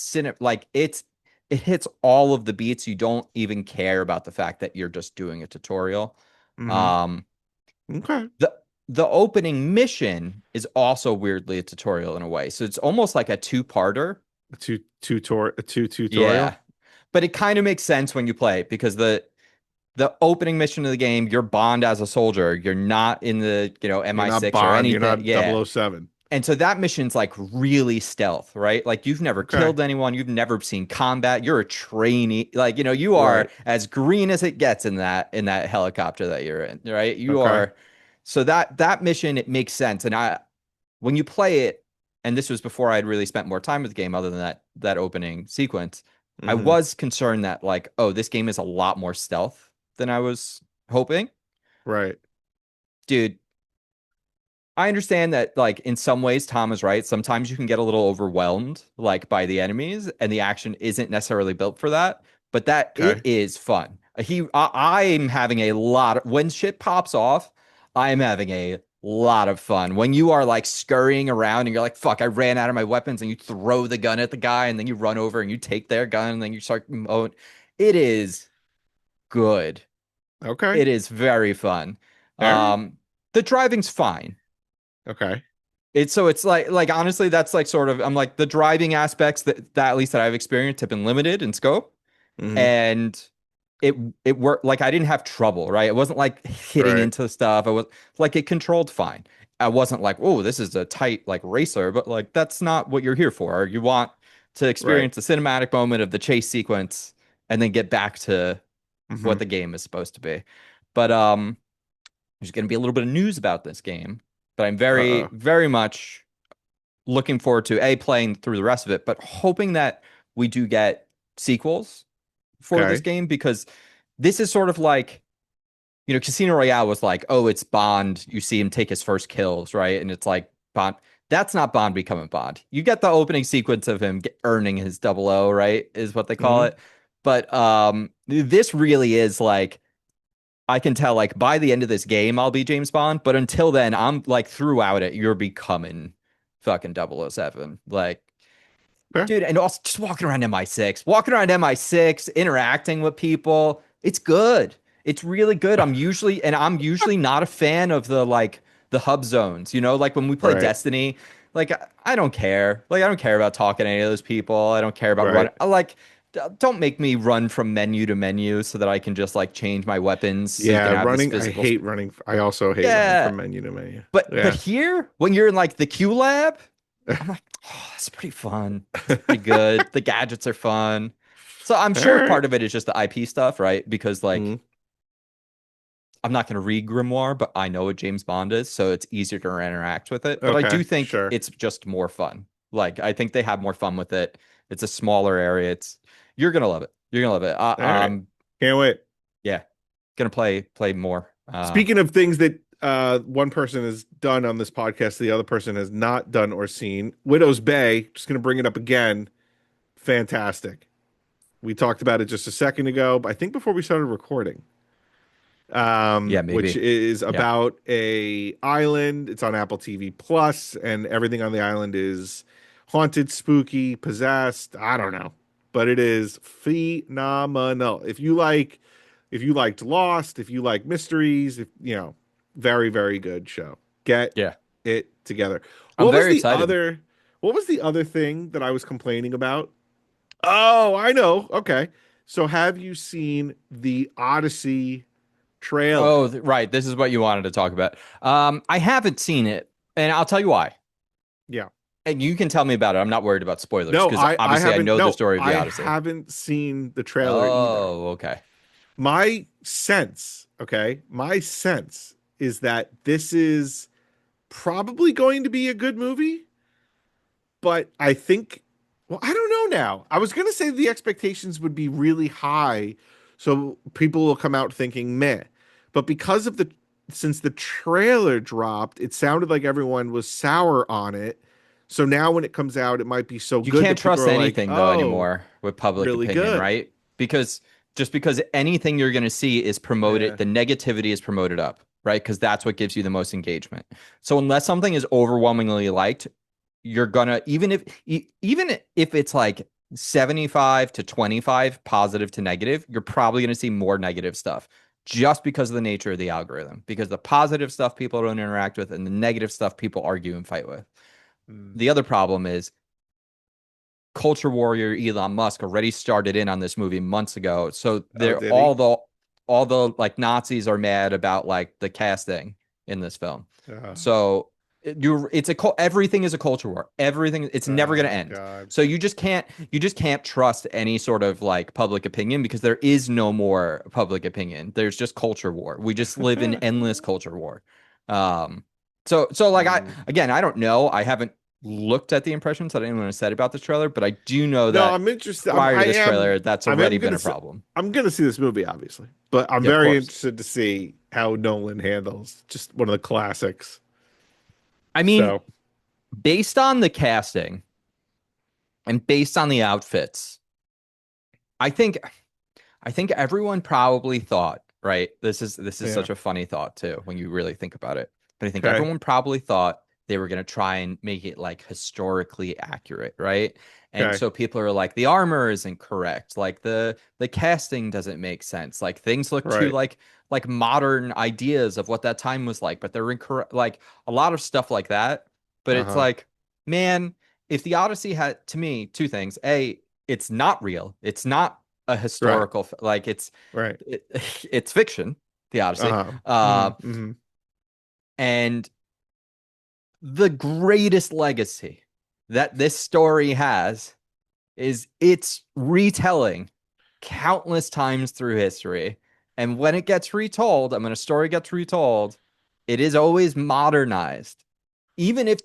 hits all of the beats. You don't even care about the fact that you're just doing a tutorial. hmm Um, Okay. the the opening mission is also weirdly a tutorial in a way. So it's almost like a two-parter. A two Yeah. tutorial. But it kind of makes sense when you play it because the opening mission of the game, you're Bond as a soldier. You're not in the, You're not MI6 or Bond. You're anything. not Yeah. 007. And so that mission's like really stealth, right? Like you've never Okay. killed anyone, you've never seen combat. You're a trainee, like you are Right. as green as it gets in that helicopter that you're in, right? You Okay. are. So that mission it makes sense, and when you play it, and this was before I'd really spent more time with the game, other than that opening sequence, I hmm was concerned that like, oh, this game is a lot more stealth than I was hoping, Right. dude. I understand that, like, in some ways, Tom is right. Sometimes you can get a little overwhelmed, like, by the enemies, and the action isn't necessarily built for that. But that it Okay. is fun. I'm having a lot of when shit pops off. I'm having a lot of fun when you are like scurrying around and you're like, "Fuck! I ran out of my weapons," and you throw the gun at the guy, and then you run over and you take their gun, and then you start mowing. It is good. Okay. It is very fun. All right. Um, the driving's fine. Okay. It's like honestly, that's like sort of I'm like the driving aspects that at least that I've experienced have been limited in scope, hmm and it it worked. Like I didn't have trouble, right? It wasn't like hitting Right. into stuff. It was like it controlled fine. I wasn't like, oh, this is a tight like racer, but like that's not what you're here for. You want to Right. experience the cinematic moment of the chase sequence and then get back to what hmm the game is supposed to be. But there's going to be a little bit of news about this game, but I'm very, Uh-oh. very much looking forward to playing through the rest of it, but hoping that we do get sequels for this Okay. game because this is sort of like, Casino Royale was like, oh, it's Bond. You see him take his first kills, right? And it's like Bond. That's not Bond becoming Bond. You get the opening sequence of him earning his double O, right? Is what they call hmm it. But this really is like I can tell like by the end of this game I'll be James Bond, but until then I'm like throughout it you're becoming fucking 007. Like Fair. Dude, and also just walking around MI6, interacting with people. It's good. It's really good. I'm usually not a fan of the hub zones, like when we play Right. Destiny, like I don't care. Like I don't care about talking to any of those people. I don't care about Right. running. Don't make me run from menu to menu so that I can just like change my weapons so you can Yeah, have this running. I physical. hate running. I also hate running Yeah. from menu to menu. But Yeah. here, when you're in like the Q lab, I'm like, oh, that's pretty fun. It's pretty good. The gadgets are fun. So I'm All sure right. part of it is just the IP stuff, right? Because like Mm, I'm not going to read Grimoire, but I know what James Bond is, so it's easier to interact with it. But I do okay. think Sure. it's just more fun. Like I think they have more fun with it. It's a smaller area. You're gonna love it. You're gonna love it. All right. Can't wait. Yeah, gonna play more. Speaking of things that one person has done on this podcast, the other person has not done or seen, Widow's Bay, just going to bring it up again. Fantastic. We talked about it just a second ago, but I think before we started recording, Yeah, which maybe. is Yeah. about a island. It's on Apple TV Plus, and everything on the island is haunted, spooky, possessed. I don't know, but it is phenomenal. If you liked Lost, if you like mysteries, if very, very good show. Get Yeah. it together. I'm What was very the excited. other what was the other thing that I was complaining about? Oh, I know. Okay. So have you seen the Odyssey trailer? Oh, right. This is what you wanted to talk about. I haven't seen it, and I'll tell you why. Yeah. And you can tell me about it. I'm not worried about spoilers No, because I obviously I haven't know the no, story of the I Odyssey. haven't seen the trailer either. Oh, okay. My sense, okay? My sense is that this is probably going to be a good movie, but I think, well, I don't know now. I was going to say the expectations would be really high, so people will come out thinking meh. But since the trailer dropped, it sounded like everyone was sour on it. So now when it comes out, it might be so You good can't that people trust are like, anything though oh, anymore with public really opinion, good. right? Because just because anything you're going to see is promoted, Yeah. the negativity is promoted up, right? Because that's what gives you the most engagement. So unless something is overwhelmingly liked, you're gonna even if it's like 75 to 25 positive to negative, you're probably gonna see more negative stuff just because of the nature of the algorithm. Because the positive stuff people don't interact with and the negative stuff people argue and fight with. Mm. The other problem is culture warrior Elon Musk already started in on this movie months ago. So Oh, they're did he? all the like Nazis are mad about like the casting in this film. Oh, So everything is a culture war. Everything it's never going to oh end. God. So you just can't trust any sort of like public opinion because there is no more public opinion. There's just culture war. We just live in endless culture war. Um so like Mm. I don't know. I haven't looked at the impressions that anyone has said about this trailer, but I do know No, that I'm interested. prior to this trailer, that's I am already been gonna a problem. I'm gonna see this movie, obviously, but I'm Yeah, of very course. interested to see how Nolan handles just one of the classics. I mean, So, based on the casting and based on the outfits, I think I think everyone probably thought, right? This is yeah. such a funny thought too when you really think about it. But I think Okay. everyone probably thought they were going to try and make it like historically accurate, right? And Okay. so people are like the armor isn't correct, like the casting doesn't make sense. Like things look too Right. like modern ideas of what that time was like, but they're incorrect, like a lot of stuff like that. But it's Uh-huh. like, man, if the Odyssey had to me two things. A, it's not real. It's not a Right. historical like Right. it, it's fiction, the Odyssey. Uh-huh. Mm-hmm. And the greatest legacy that this story has is its retelling countless times through history. And when it gets retold, and when a story gets retold, it is always modernized. Even if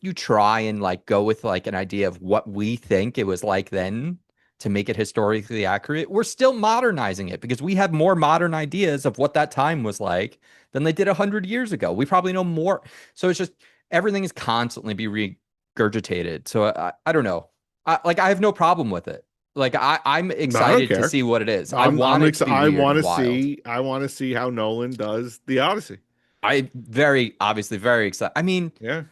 you try and like go with like an idea of what we think it was like then to make it historically accurate, we're still modernizing it because we have more modern ideas of what that time was like than they did 100 years ago. We probably know more. So it's just everything is constantly be regurgitated. So I don't know. I have no problem with it. Like I'm No, I don't excited to care. see what it is. I want it to be weird and wild. I want to see how Nolan does the Odyssey. I very obviously very excited. I mean, Yeah.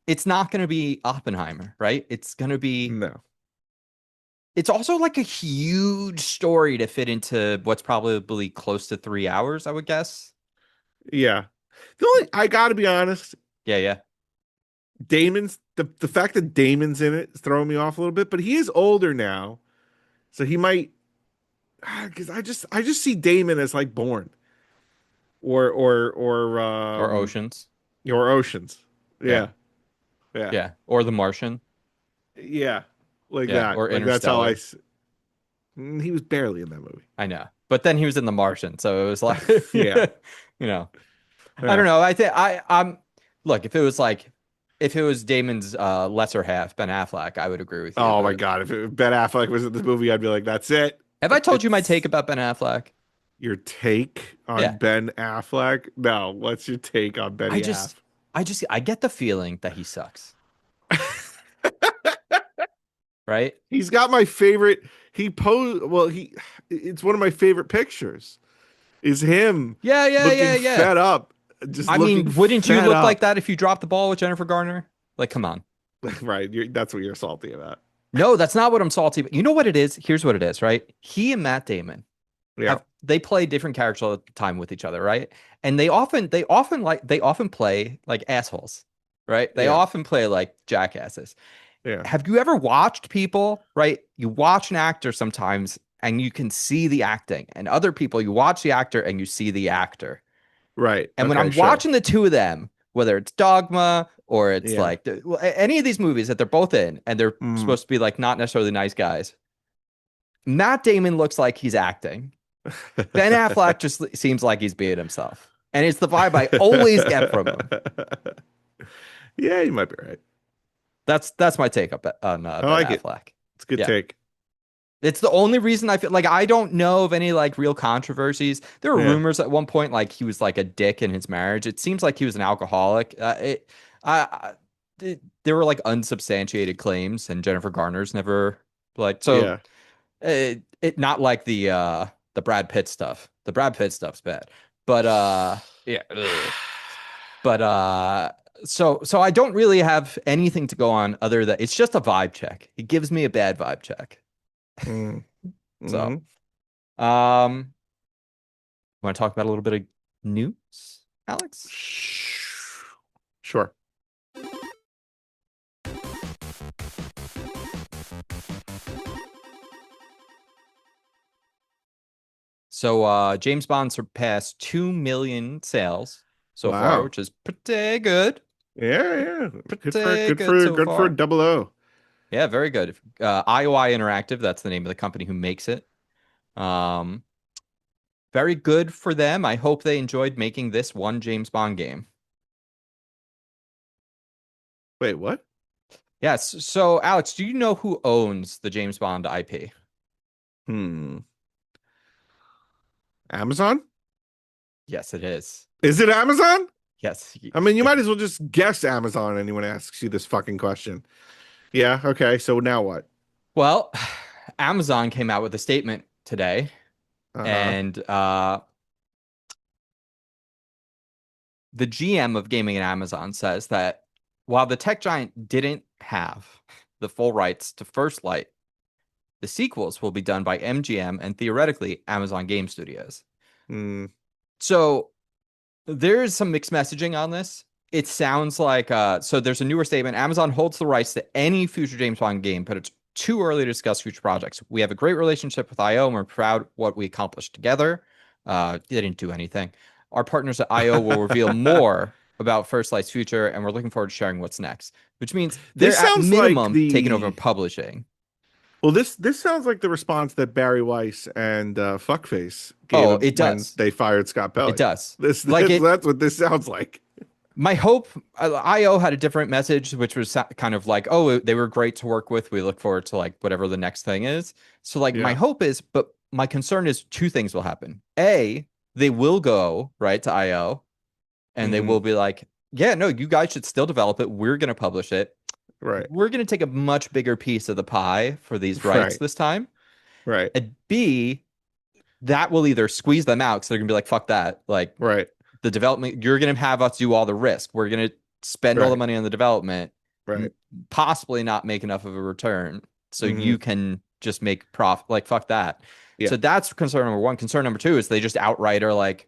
it's not going to be Oppenheimer, right? No. It's also like a huge story to fit into what's probably close to 3 hours, I would guess. Yeah. I gotta be honest, Yeah, yeah. the fact that Damon's in it is throwing me off a little bit, but he is older now, so he might because I just see Damon as like Bourne Or Oceans. or Oceans. Yeah, Yeah. Yeah. yeah. Or The Martian. Yeah. Like Yeah, that. or Like that's how Interstellar. he was barely in that movie. I know. But then he was in The Martian, so it was like, Yeah. you know, I Yeah. don't know. I think I'm look, if it was Damon's lesser half, Ben Affleck, I would agree with you. Oh my But God. If Ben Affleck was in this movie, I'd be like, that's it. have I told you my take It's about Ben Affleck? your take on Yeah. Ben Affleck. No, what's your take on I Benny just Aff? I get the feeling that he sucks, right? He's got my favorite. He posed. Well, it's one of my favorite pictures. Is him Yeah, yeah, yeah, looking yeah. fed up, just I looking mean, wouldn't you fed look like up. that if you dropped the ball with Jennifer Garner? Like, come on. Right. That's what you're salty about. No, that's not what I'm salty about. You know what it is? Here's what it is, right? He and Matt Damon Yeah. they play different characters all the time with each other, right? And they often play like assholes, right? They Yeah. often play like jackasses. Yeah. Have you ever watched people, right? You watch an actor sometimes and you can see the acting, and other people you watch the actor and you see the actor. Right. And when Okay. I'm Sure. watching the two of them, whether it's Dogma or it's Yeah. like any of these movies that they're both in and they're Mm. supposed to be like not necessarily nice guys, Matt Damon looks like he's acting. Ben Affleck just seems like he's being himself. And it's the vibe I always get from him. Yeah, you might be right. That's my take on I Ben like it. Affleck. It's a good Yeah. take. It's the only reason I feel like I don't know of any like real controversies. There were Yeah. rumors at one point like he was like a dick in his marriage. It seems like he was an alcoholic. There were like unsubstantiated claims, and Jennifer Garner's never like so. Yeah. It not like the Brad Pitt stuff. The Brad Pitt stuff's bad, but yeah. Ugh. But so I don't really have anything to go on other than it's just a vibe check. It gives me a bad vibe check. Mm. So, Mhm. want to talk about a little bit of news, Alex? Sure. So, James Bond surpassed 2 million sales so far, Wow. which is pretty good. Yeah, yeah. Pretty good so Good for far. double O. Yeah, very good. IOI Interactive, that's the name of the company who makes it. Um, very good for them. I hope they enjoyed making this one James Bond game. Wait, what? Yes. So, Alex, do you know who owns the James Bond IP? Hmm. Amazon? Yes, it is. Is it Amazon? Yes. I mean, you might as well just guess Amazon anyone asks you this fucking question. Yeah, okay. So now what? Well, Amazon came out with a statement today, Uh-huh. and the GM of gaming at Amazon says that while the tech giant didn't have the full rights to First Light, the sequels will be done by MGM and theoretically Amazon Game Studios. Hmm. So there's some mixed messaging on this. It sounds like so there's a newer statement. Amazon holds the rights to any future James Bond game, but it's too early to discuss future projects. We have a great relationship with IO and we're proud what we accomplished together. They didn't do anything. Our partners at IO will reveal more about First Light's future, and we're looking forward to sharing what's next, which means they're This at sounds like minimum taking over publishing. well, this sounds like the response that Barry Weiss and Fuckface gave Oh, him it when does. they fired Scott It Pelley. does. Like it, That's what this sounds like. my hope, IO had a different message, which was kind of like, oh, they were great to work with. We look forward to like whatever the next thing is. So like my Yeah. hope is, but my concern is two things will happen. A, they will go right to IO and they Hmm. will be like, yeah, no, you guys should still develop it. We're going to publish it. Right. We're going to take a much bigger piece of the pie for these rights Right. this time. Right. And B, that will either squeeze them out because they're going to be like, fuck that. Like Right. the development, you're going to have us do all the risk. We're going to spend all the Right. money on the development. Right. possibly not make enough of a return, so Mm-hmm. you can just make profit. Like fuck that. Yeah. So that's concern number one. Concern number two is they just outright are like,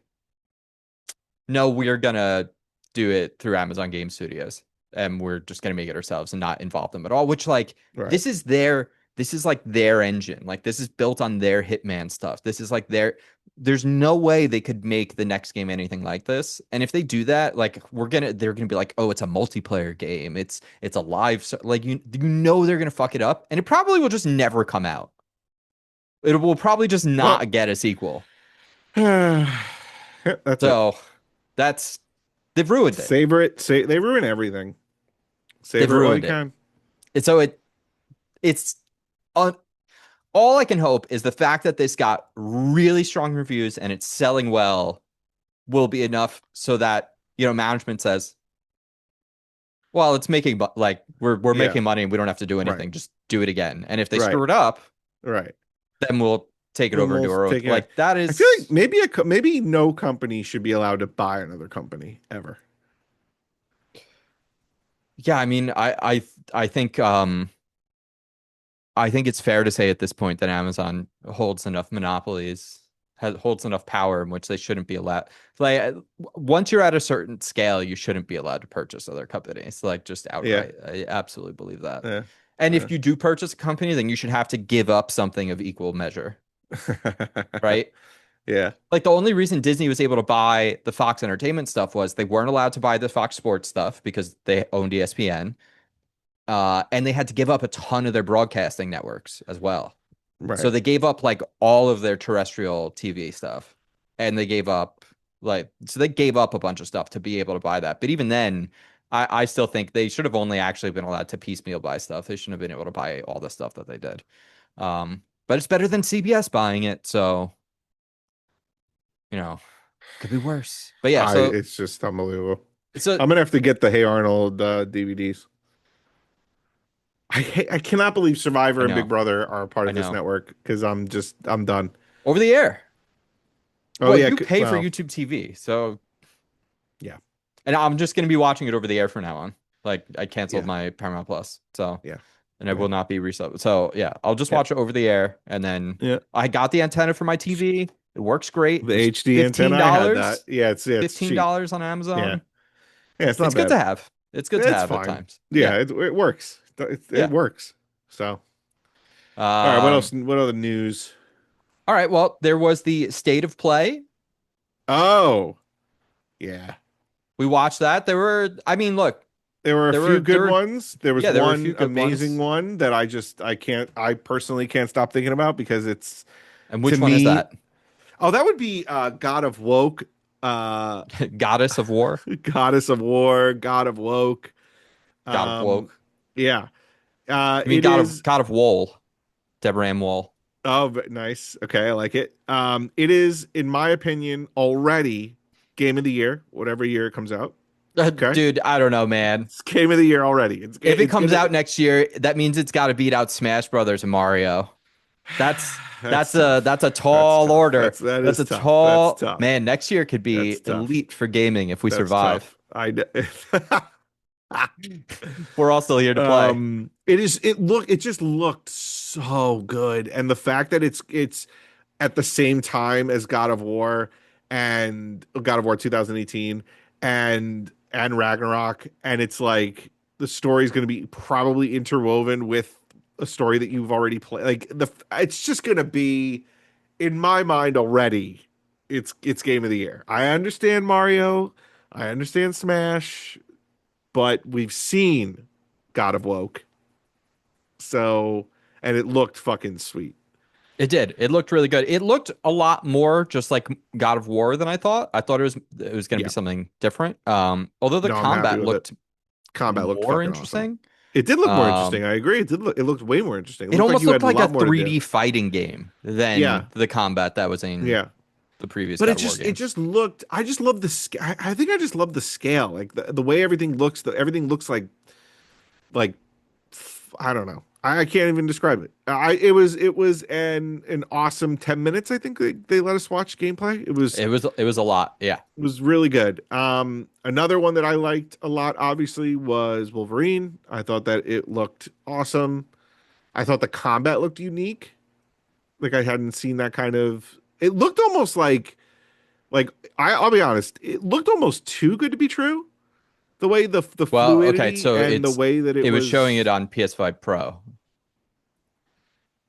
no, we're gonna do it through Amazon Game Studios, and we're just gonna make it ourselves and not involve them at all. Which like Right. this is like their engine. Like this is built on their Hitman stuff. This is like there's no way they could make the next game anything like this. And if they do that, like they're gonna be like, oh, it's a multiplayer game. It's a live, like you know they're gonna fuck it up, and it probably will just never come out. It will probably just Well, not get a sequel. that's it. So that's they've ruined it. Savor it. They ruin everything. They've Savor it while you ruined it. can. And so it's on all I can hope is the fact that this got really strong reviews and it's selling well will be enough so that, management says, well, it's making like we're Yeah. making money and we don't have to do anything. Right. Just do it again. And if they Right. screw it up, Right. then we'll take it Then over and do we'll our own. take it. Like that is I feel like maybe no company should be allowed to buy another company ever. yeah, I mean, I think I think it's fair to say at this point that Amazon holds enough monopolies, holds enough power in which they shouldn't be allowed. Like once you're at a certain scale, you shouldn't be allowed to purchase other companies. Like just outright. Yeah. I absolutely believe that. Yeah. And Yeah. if you do purchase a company, then you should have to give up something of equal measure, right? Yeah. Like the only reason Disney was able to buy the Fox Entertainment stuff was they weren't allowed to buy the Fox Sports stuff because they owned ESPN. And they had to give up a ton of their broadcasting networks as well. Right. So they gave up like all of their terrestrial TV stuff, and they gave up they gave up a bunch of stuff to be able to buy that. But even then, I still think they should have only actually been allowed to piecemeal buy stuff. They shouldn't have been able to buy all the stuff that they did. But it's better than CBS buying it, so could be worse. But yeah, so it's just unbelievable. so I'm gonna have to get the Hey Arnold DVDs. I cannot believe Survivor and Big Brother are a part of this network because I'm done. over the air. Oh well, yeah, you pay for YouTube TV, so yeah. And I'm just going to be watching it over the air from now on. Like I canceled my Paramount Plus, so yeah, and I will not be resubbed. So yeah, I'll just watch it over the air, and then I got the antenna for my TV. It works great. The HD antenna, I had that. Yeah, it's $15 on Amazon. Yeah, it's not it's bad. good to have. It's good to have fine. at times. Yeah, it works. It works. So, all right. What else? What other news? All right. Well, there was the State of Play. Oh, yeah. We watched that. There were. I mean, look. There were a few good ones. There was one amazing one that I personally can't stop thinking about because it's. And which one is that? Oh, that would be God of Woke. Goddess of War. Goddess of War. God of Woke. God of Woke. Yeah. I mean, God of Wool. Deborah Ann Wool. Oh, nice. Okay, I like it. It is, in my opinion, already Game of the Year, whatever year it comes out. Okay. Dude, I don't know, man. It's Game of the Year already. If it comes out next year, that means it's got to beat out Smash Brothers and Mario. That's a tall order. That's a tough. tall That's tough. Man. Next year could be elite for gaming if we survive. We're all still here to play. It just looked so good, and the fact that it's at the same time as God of War and God of War 2018 and Ragnarok, and it's like the story's going to be probably interwoven with a story that you've already played. Like it's just going to be, in my mind already, it's Game of the Year. I understand Mario, I understand Smash, but we've seen God of Woke. So, and it looked fucking sweet. It did. It looked really good. It looked a lot more just like God of War than I thought. I thought it was going to be something different. Although the combat looked more interesting. Awesome. It did look more interesting. I agree. It looked way more interesting. It almost looked like a 3D fighting game than the combat that was in the previous. But it just looked. I just love the. I think I just love the scale, like the way everything looks. Everything looks like I don't know. I can't even describe it. It was an awesome 10 minutes. I think they let us watch gameplay. It was a lot. Yeah. It was really good. Another one that I liked a lot, obviously, was Wolverine. I thought that it looked awesome. I thought the combat looked unique. Like I hadn't seen that kind of. It looked almost like I'll be honest. It looked almost too good to be true. The way the Well, okay, fluidity so and the way that it it was showing it was. on PS5 Pro.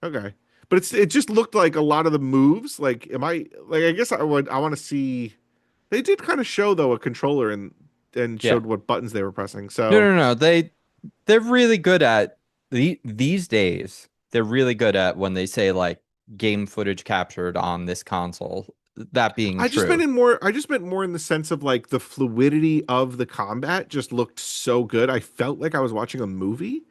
Okay. But it just looked like a lot of the moves. Like, am I like I guess I want to see. They did kind of show though a controller and Yeah. showed what buttons they were pressing. No, So no, no. They're really good at these days. They're really good at when they say like game footage captured on this console. That being true. I just meant more in the sense of like the fluidity of the combat just looked so good. I felt like I was watching a movie.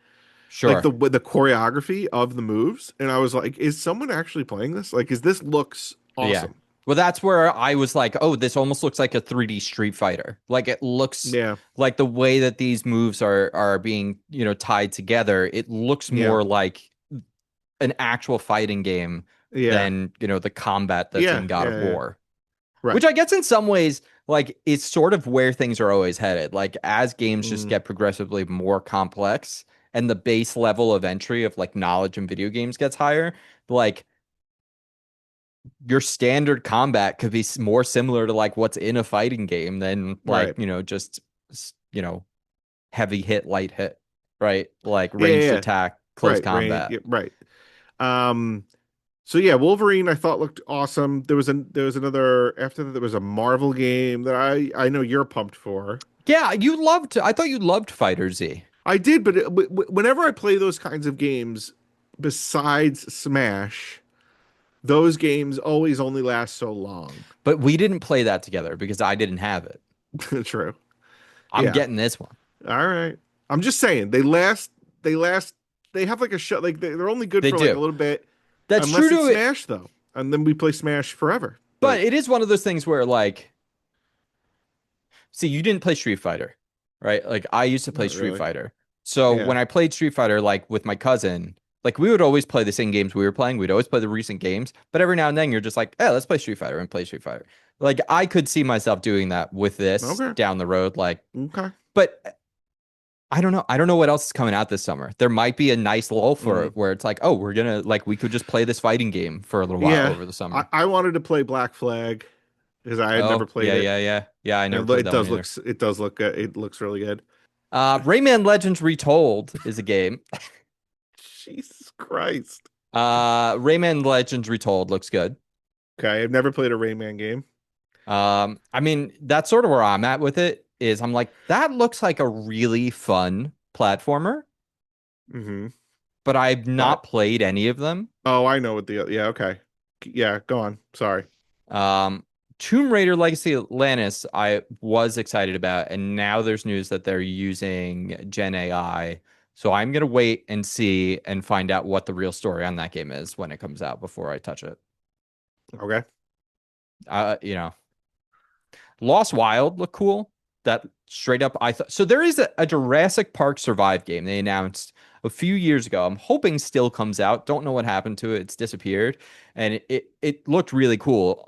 Like Sure. the choreography of the moves, and I was like, is someone actually playing this? Like, is this looks Yeah. awesome? Well, that's where I was like, oh, this almost looks like a 3D Street Fighter. Like it looks Yeah. like the way that these moves are being, tied together, it looks Yeah. more like an actual fighting game Yeah. than, the combat that's Yeah. in God Yeah. of Yeah. War. Right. Which I guess in some ways, like it's sort of where things are always headed. Like as games just Mm, get progressively more complex and the base level of entry of like knowledge in video games gets higher, like your standard combat could be more similar to like what's in a fighting game than like, right. just, heavy hit, light hit, right? Like Yeah. Yeah. ranged Yeah. attack, close Right. Right. combat. Yeah, right. Um. So yeah, Wolverine I thought looked awesome. There was another after that there was a Marvel game that I know you're pumped for. Yeah, I thought you loved Fighter Z. I did, but whenever I play those kinds of games, besides Smash, those games always only last so long. But we didn't play that together because I didn't have it. True. I'm Yeah. getting this one. All right. I'm just saying they last. They last. They have like a show. Like they're only good They for like a do. little bit, That's true unless it's to it, Smash though, and then we play Smash forever. but But it is one of those things where like, see, you didn't play Street Fighter, right? Like I used to play not Street really. Fighter. So Yeah. when I played Street Fighter, like with my cousin, like we would always play the same games we were playing. We'd always play the recent games, but every now and then you're just like, hey, let's play Street Fighter and play Street Fighter. Like I could see myself doing that with this Okay. down the road. Like, Okay. but I don't know. I don't know what else is coming out this summer. There might be a nice lull for Mm. it where it's like, oh, we're gonna like we could just play this fighting game for a little while Yeah. over the I, summer. I wanted to play Black Flag because I had never Oh, played yeah, it, yeah, yeah. Yeah, I never and played that one either. it does look good. It looks really good. Rayman Legends Retold is a game. Jesus Christ. Rayman Legends Retold looks good. Okay, I've never played a Rayman game. I mean, that's sort of where I'm at with it, is I'm like, that looks like a really fun platformer, Mm-hmm. but I've But not played any of them. oh, I know what the yeah. Okay, yeah. Go on. Sorry. Um, Tomb Raider Legacy Atlantis, I was excited about, and now there's news that they're using Gen AI. So I'm gonna wait and see and find out what the real story on that game is when it comes out before I touch it. Okay. You know, Lost Wild look cool. That straight up, I thought so. There is a Jurassic Park Survive game they announced a few years ago. I'm hoping still comes out. Don't know what happened to it. It's disappeared, and it looked really cool.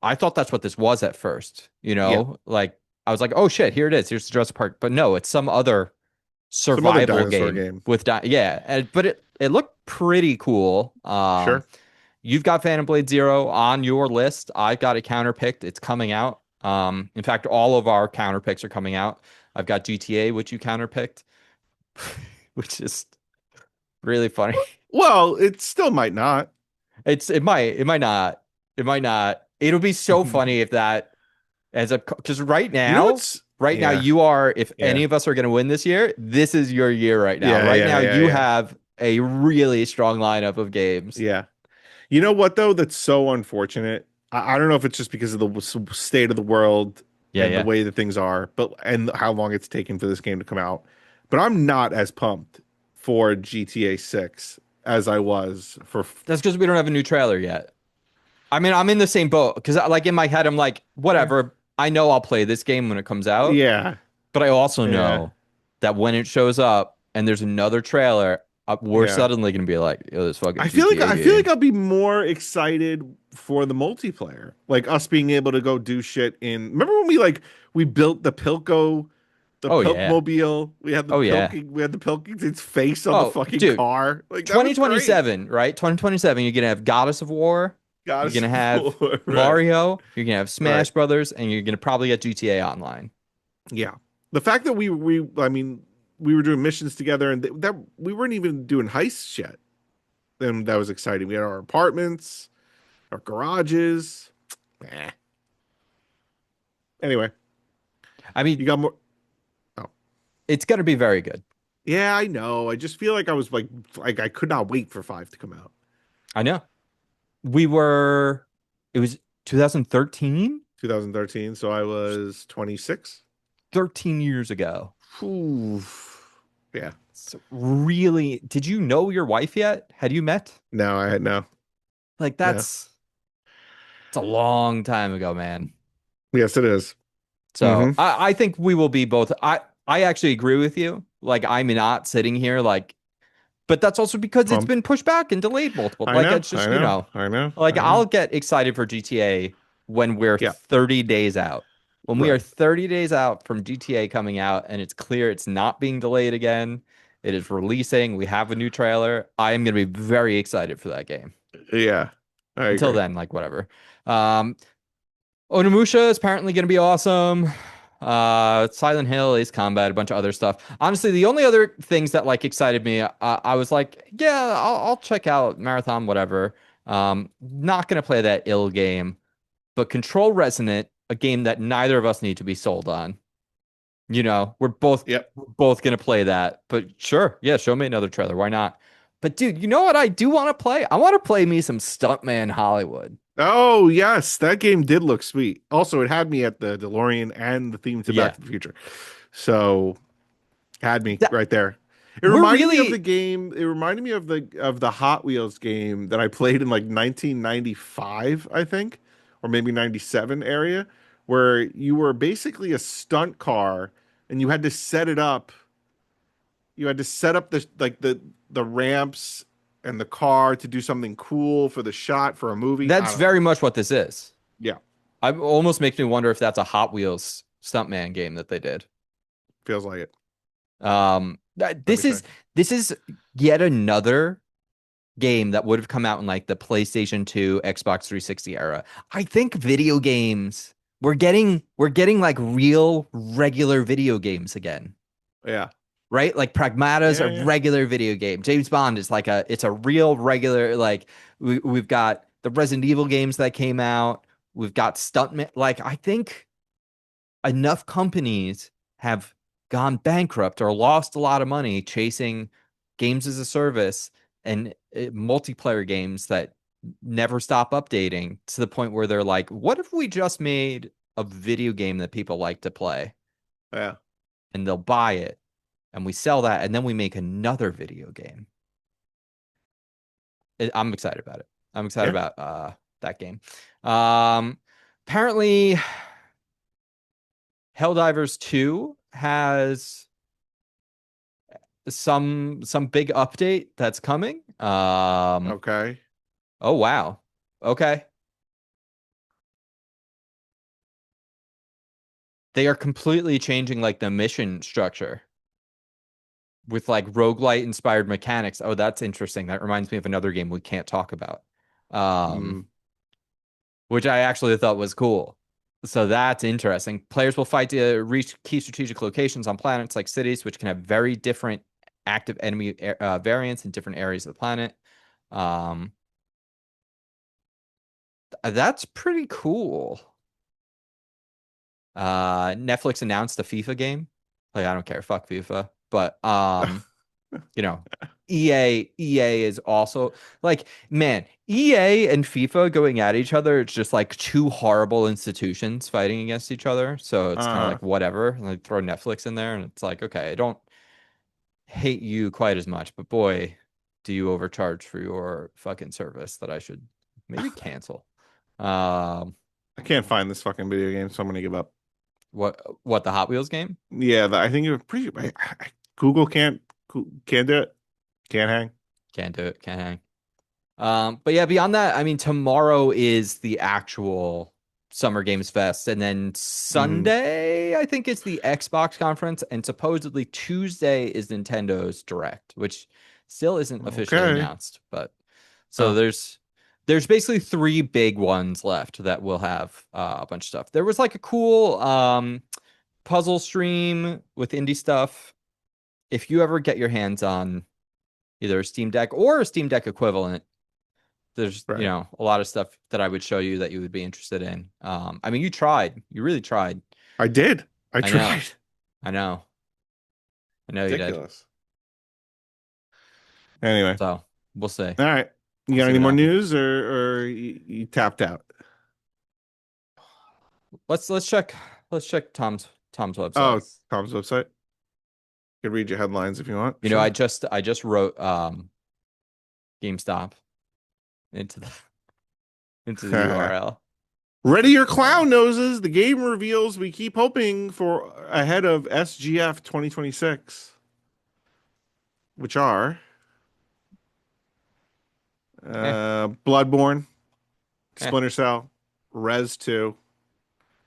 I thought that's what this was at first. Yeah. Like I was like, oh shit, here it is. Here's the Jurassic Park. But no, it's some other Some other survival dinosaur game game. with yeah. But it looked pretty cool. Sure. You've got Phantom Blade Zero on your list. I've got it counterpicked. It's coming out. In fact, all of our counterpicks are coming out. I've got GTA, which you counterpicked, which is really funny. Well, it still might not. It might not. It'll be so funny if that as a because You know what's? right now Yeah. you are. If Yeah. any of us are going to win this year, this is your year right now. Yeah. Right Yeah. now, Yeah. you Yeah. have a really strong lineup of games. Yeah. You know what though? That's so unfortunate. I don't know if it's just because of the state of the world Yeah, and the yeah. way that things are, but and how long it's taken for this game to come out. But I'm not as pumped for GTA 6 as I was for. That's because we don't have a new trailer yet. I mean, I'm in the same boat because, like, in my head, I'm like, whatever. I know I'll play this game when it comes out, Yeah. but I also Yeah. know that when it shows up, and there's another trailer, we're Yeah. suddenly gonna be like, "Yo, this fucking I GTA feel like game." I'll be more excited for the multiplayer. Like us being able to go do shit in. Remember when we built the Oh yeah. Pilkmobile? Oh yeah. We had the Pilkington's face on the Oh, fucking dude, car. Like that was great. 2027, right? 2027, you're gonna have Goddess of War, God, you're it's gonna have right, Mario, you're gonna have right. Smash Brothers, and you're gonna probably get GTA Online. Yeah. The fact that I mean, we were doing missions together and that we weren't even doing heists yet. Then that was exciting. We had our apartments, our garages. Eh. Anyway, I mean, you got more. Oh, it's gonna be very good. yeah, I know. I just feel like I was like I could not wait for five to come out. I know. We were, it was 2013, 2013, so I was 26. 13 years ago. Ooh. Yeah. So really, did you know your wife yet? Had you met? No, I had no. Like No. it's a long time ago, man. Yes, it is. So Mm-hmm. I think we will be both. I actually agree with you. Like I'm not sitting here like, but that's also because it's Pumped. been pushed back and delayed multiple. I Like know. it's I just, know. I know. like I know. I'll get excited for GTA when we're Yeah. 30 days out. When we are Right. 30 days out from GTA coming out and it's clear it's not being delayed again, it is releasing, we have a new trailer. I am going to be very excited for that game. Yeah. I Until agree. then, like whatever. Um, Onimusha is apparently going to be awesome. Silent Hill, Ace Combat, a bunch of other stuff. Honestly, the only other things that like excited me, I was like, yeah, I'll check out Marathon, whatever. Not gonna play that ill game, but Control Resonant, a game that neither of us need to be sold on. Yep. We're both gonna play that. But sure, yeah, show me another trailer. Why not? But dude, you know what I do want to play? I want to play me some Stuntman Hollywood. Oh, yes, that game did look sweet. Also, it had me at the DeLorean and the theme to Back Yeah. to the Future. So, had me That right there. It we're reminded me of the really game. It reminded me of the Hot Wheels game that I played in like 1995, I think, or maybe 97 area, where you were basically a stunt car and you had to set it up. You had to set up the ramps and the car to do something cool for the shot for a movie. I that's don't know. very much what this is. Yeah, I almost makes me wonder if that's a Hot Wheels Stuntman game that they did. feels like it. Let me This check. is yet another game that would have come out in like the PlayStation 2, Xbox 360 era. I think video games we're getting like real regular video games again. Yeah. Right? Like Pragmata is a Yeah, yeah. regular video game. James Bond is like it's a real regular like we've got the Resident Evil games that came out. We've got Stuntman. Like I think enough companies have gone bankrupt or lost a lot of money chasing games as a service and multiplayer games that never stop updating to the point where they're like, what if we just made a video game that people like to play Yeah. and they'll buy it and we sell that and then we make another video game? I'm excited about it. I'm excited Yeah. about that game. Apparently Helldivers 2 has some big update that's coming. Okay. Oh wow. Okay. They are completely changing like the mission structure with like roguelite inspired mechanics. Oh, that's interesting. That reminds me of another game we can't talk about. Um, Mm, which I actually thought was cool. So that's interesting. Players will fight to reach key strategic locations on planets like cities, which can have very different active enemy variants in different areas of the planet. Um, that's pretty cool. Netflix announced a FIFA game. Like I don't care, fuck FIFA. But you know, EA is also like, man, EA and FIFA going at each other, it's just like two horrible institutions fighting against each other. So it's kind of uh, like whatever. Like throw Netflix in there and it's like, okay, I don't hate you quite as much, but boy, do you overcharge for your fucking service that I should maybe cancel. Um, I can't find this fucking video game, so I'm gonna give up. what the Hot Wheels game? Yeah, I think you're pretty. Cool. Can't do it. Can't hang. Can't do it. Can't hang. But yeah, beyond that, I mean, tomorrow is the actual Summer Games Fest, and then Sunday, I think, is the Xbox conference, and supposedly Tuesday is Nintendo's Direct, which still isn't officially announced. But so there's basically 3 big ones left that will have a bunch of stuff. There was like a cool puzzle stream with indie stuff. If you ever get your hands on either a Steam Deck or a Steam Deck equivalent, there's Right. you know, a lot of stuff that I would show you that you would be interested in. I mean, you really tried. I did. I know. tried. I know you did. Ridiculous. Anyway, So we'll see. all right. You got any more news, or you tapped out? Let's check Tom's website. Oh, Tom's website. You can read your headlines if you want. You know, I just wrote GameStop into the URL. Ready your clown noses. The game reveals we keep hoping for ahead of SGF 2026, which are Bloodborne, Splinter Cell, Rez 2,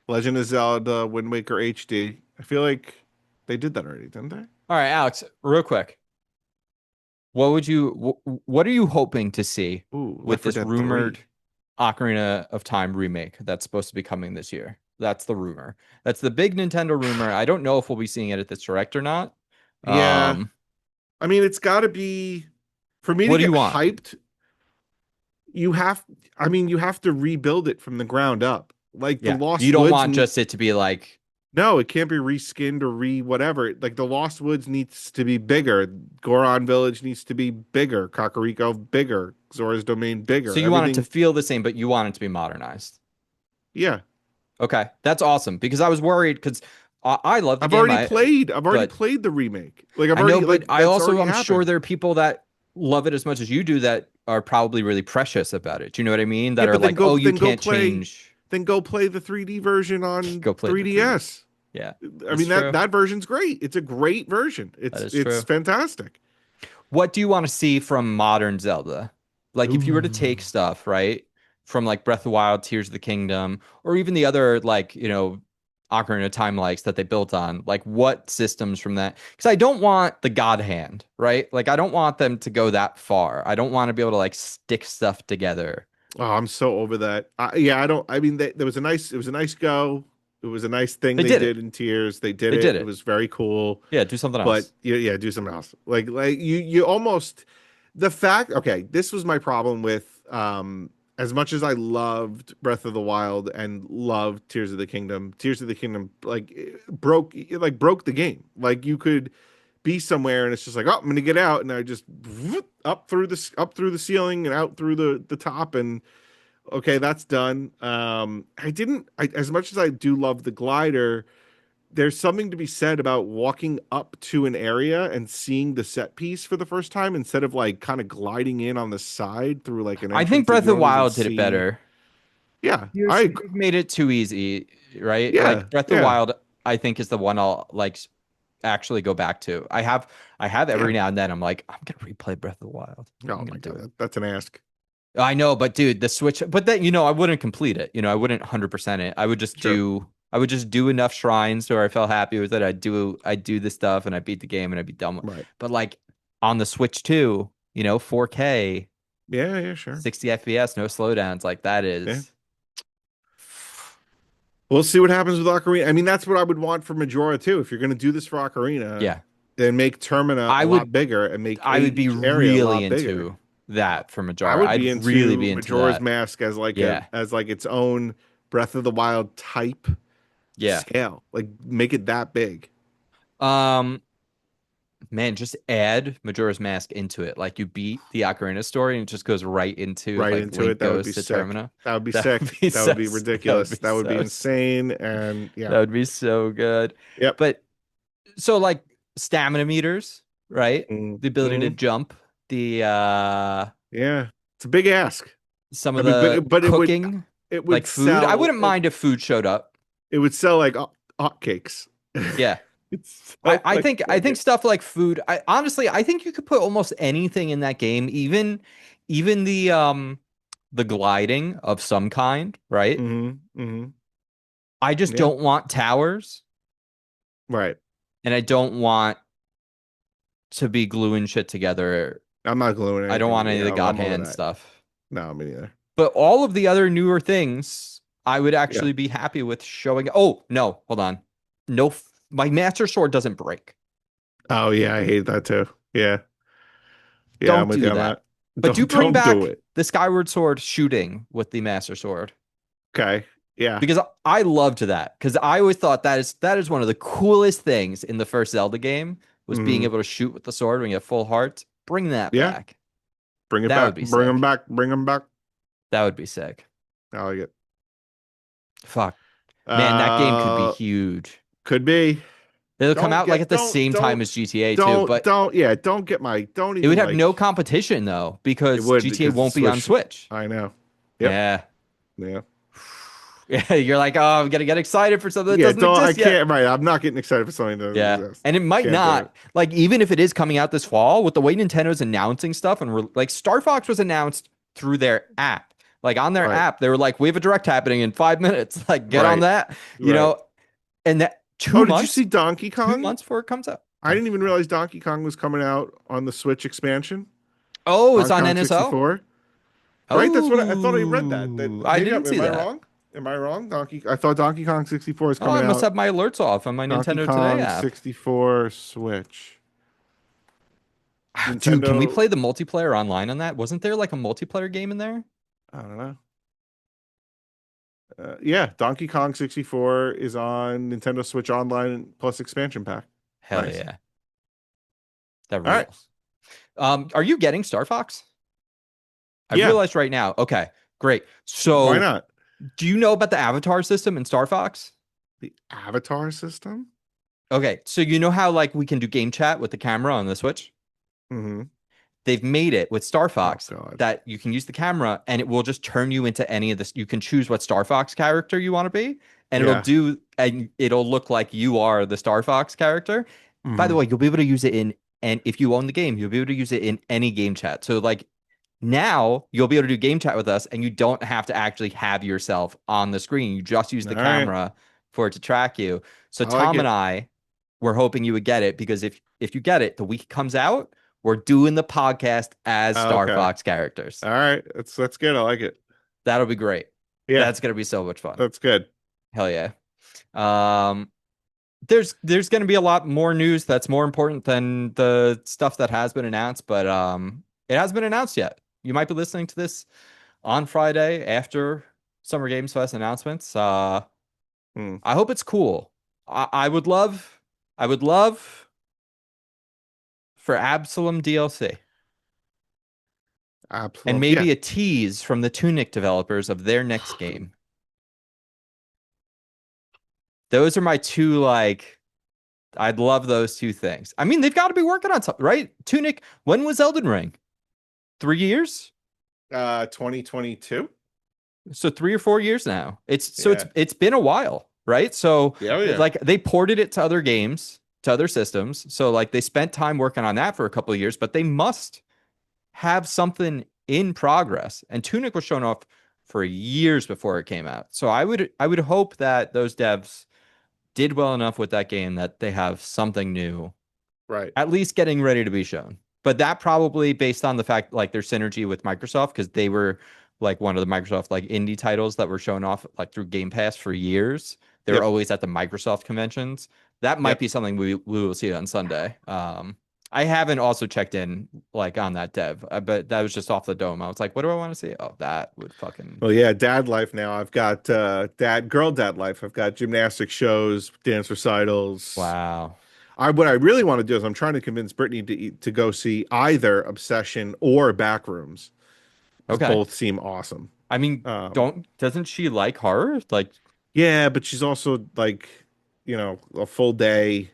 Legend of Zelda Wind Waker HD. I feel like they did that already, didn't they? All right, Alex, real quick. What are you hoping to see with this rumored Ocarina of Time remake that's supposed to be coming this year? That's the rumor. That's the big Nintendo rumor. I don't know if we'll be seeing it at this Direct or not. Yeah. I mean, it's got to be, for me to get hyped, you have to rebuild it from the ground up. Like the Lost Woods. You don't want just it to be like, no, it can't be reskinned or whatever. Like the Lost Woods needs to be bigger. Goron Village needs to be bigger. Kakariko bigger. Zora's Domain bigger. So you want it to feel the same, but you want it to be modernized. Yeah. Okay, that's awesome, because I was worried because I love the I've game. already played the remake. Like I'm sure there are people that love it as much as you do that are probably really precious about it. Do you know what I mean? That are like, you can't change. Then go play the 3D version on 3DS. Yeah. I mean, that version's great. It's a great version. It's fantastic. What do you want to see from modern Zelda? Like, if you were to take stuff, right, from like Breath of the Wild, Tears of the Kingdom, or even the other, like, you know, Ocarina of Time likes that they built on, like, what systems from that? Because I don't want the God Hand, right? Like, I don't want them to go that far. I don't want to be able to like stick stuff together. Oh, I'm so over that. There was a nice go. It was a nice thing they did in Tears. They did it. It was very cool. Yeah, do something else. But do something else. Like you almost, the fact. Okay, this was my problem with as much as I loved Breath of the Wild and loved Tears of the Kingdom. Tears of the Kingdom broke the game. Like you could be somewhere and it's just like, oh, I'm gonna get out, and I just up through the ceiling and out through the top, and okay, that's done. As much as I do love the glider, there's something to be said about walking up to an area and seeing the set piece for the first time instead of like kind of gliding in on the side through like an. I think Breath of the Wild did it better. Yeah, you've made it too easy, right? Yeah, like Breath of the Wild, I think, is the one I'll like actually go back to. I have every now and then I'm like, I'm gonna replay Breath of the Wild. Oh my God, that's an ask. I know, but dude, the Switch, but then, you know, I wouldn't complete it. You know, I wouldn't 100% it. I would just do enough shrines where I felt happy with it. I'd do the stuff and I beat the game and I'd be done with it. Right. But like on the Switch too, you know, 4K. Yeah, sure. 60 FPS, no slowdowns. Like that is. Yeah. We'll see what happens with Ocarina. I mean, that's what I would want for Majora too. If you're going to do this for Ocarina, then make Termina a lot bigger and make I would be really into that for Majora. I'd really be into Majora's Mask as like its own Breath of the Wild type scale. Like make it that big. Man, just add Majora's Mask into it. Like you beat the Ocarina story and it just goes right into it. That would be sick. Termina. That would be sick. That would be ridiculous. That would be insane. And yeah, that would be so good. Yep. But so like stamina meters, right? The ability to jump. The it's a big ask. Some of the cooking, it would like food. I wouldn't mind if food showed up. It would sell like hotcakes. Yeah. It's I, so I much think I think bigger. stuff like food. I honestly I think you could put almost anything in that game, even the gliding of some kind, right? Mm-hmm. I just Yeah. don't want towers, Right. and I don't want to be gluing shit together. I'm not gluing I don't anything. want any of the Yeah, God I'm over hand that. stuff. No, me neither. But all of the other newer things, I would Yeah. actually be happy with showing. Oh, no, hold on. No, my Master Sword doesn't break. Oh yeah, I hate that too. Yeah. Yeah, I'm Don't with you do on that. that. But do bring Don't do back it. the Skyward Sword shooting with the Master Sword. Okay. Yeah. Because I loved that. Because I always thought that is one of the coolest things in the first Zelda game was being Hmm. able to shoot with the sword when you have full hearts. Bring that Yeah. back. Bring it That would back. be Bring them sick. back. Bring them back. That would be sick. I like it. Fuck. Man, that game could be Uh, huge. could be. It'll come out like at the same time Don't as GTA too, but yeah, don't get my don't it would even have like no competition though it because would GTA because it's won't be on Switch. Switch. I know. Yep. Yeah. Yeah. Yeah, you're like, oh, I'm gonna get excited for something that Yeah, doesn't don't I exist yet. can't right. I'm not getting excited for something that doesn't Yeah. exist. And it might Can't do it. not. Like, even if it is coming out this fall, with the way Nintendo's announcing stuff, and like Star Fox was announced through their app. Like on their Right. app, they were like, we have a direct happening in 5 minutes. Like, get on Right. that. Right. And that Oh, two did you see months, Donkey two Kong? months before it comes out. I didn't even realize Donkey Kong was coming out on the Switch expansion. Oh, it's Donkey on Kong NSO? 64. Right? That's what I thought I read that. Oh, I Maybe didn't see am I that. wrong? Am I wrong? I thought Donkey Kong 64 is Oh, I coming must out. have my alerts off on my Donkey Nintendo Today Kong app. 64 Switch. Dude, can we Nintendo. play the multiplayer online on that? Wasn't there like a multiplayer game in there? I don't know. Yeah, Donkey Kong 64 is on Nintendo Switch Online plus expansion pack. Hell Nice. yeah. That All right. rules. Are you getting Star Fox? I Yeah. realized right now. Okay, great. Why So, not? do you know about the avatar system in Star Fox? The Avatar system? Okay, so you know how like we can do game chat with the camera on the Switch? Mm-hmm. They've made it with Star Oh Fox God. that you can use the camera and it will just turn you into any of this. You can choose what Star Fox character you want to be, and Yeah. it'll look like you are the Star Fox character. By the Mm-hmm. way, you'll be able to use it and if you own the game, you'll be able to use it in any game chat. So like now you'll be able to do game chat with us and you don't have to actually have yourself on the screen. You just use All the right. camera for it to track you. So I like Tom and it. I were hoping you would get it because if you get it, the week it comes out, we're doing the podcast as Star Okay. Fox characters. All right. That's good. I like it. That'll be great. Yeah, That's gonna be so much fun. that's good. Hell yeah. Um, there's gonna be a lot more news that's more important than the stuff that has been announced, but it hasn't been announced yet. You might be listening to this on Friday after Summer Games Fest announcements. Hmm. I hope it's cool. I would love for Absalom DLC. And Absolutely. Yeah. maybe a tease from the Tunic developers of their next game. Those are my two, like, I'd love those two things. I mean, they've got to be working on something, right? Tunic, when was Elden Ring? 3 years? 2022. So 3 or 4 years now. It's so Yeah. it's been a while, right? So Yeah. Yeah. like they ported it to other games, to other systems. So like they spent time working on that for a couple of years, but they must have something in progress. And Tunic was shown off for years before it came out. So I would hope that those devs did well enough with that game that they have something new, Right. at least getting ready to be shown. But that probably based on the fact like their synergy with Microsoft, because they were like one of the Microsoft like indie titles that were shown off like through Game Pass for years. They were Yep. always at the Microsoft conventions. That might Yep. be something we will see on Sunday. I haven't also checked in like on that dev, but that was just off the dome. I was like, what do I want to see? Oh, that would fucking Well, yeah, dad life now. I've got dad life. I've got gymnastic shows, dance recitals. wow. What I really want to do is I'm trying to convince Brittany to go see either Obsession or Backrooms because Okay. both seem awesome. I mean, Um, doesn't she like horror? Like, yeah, but she's also like, a full day,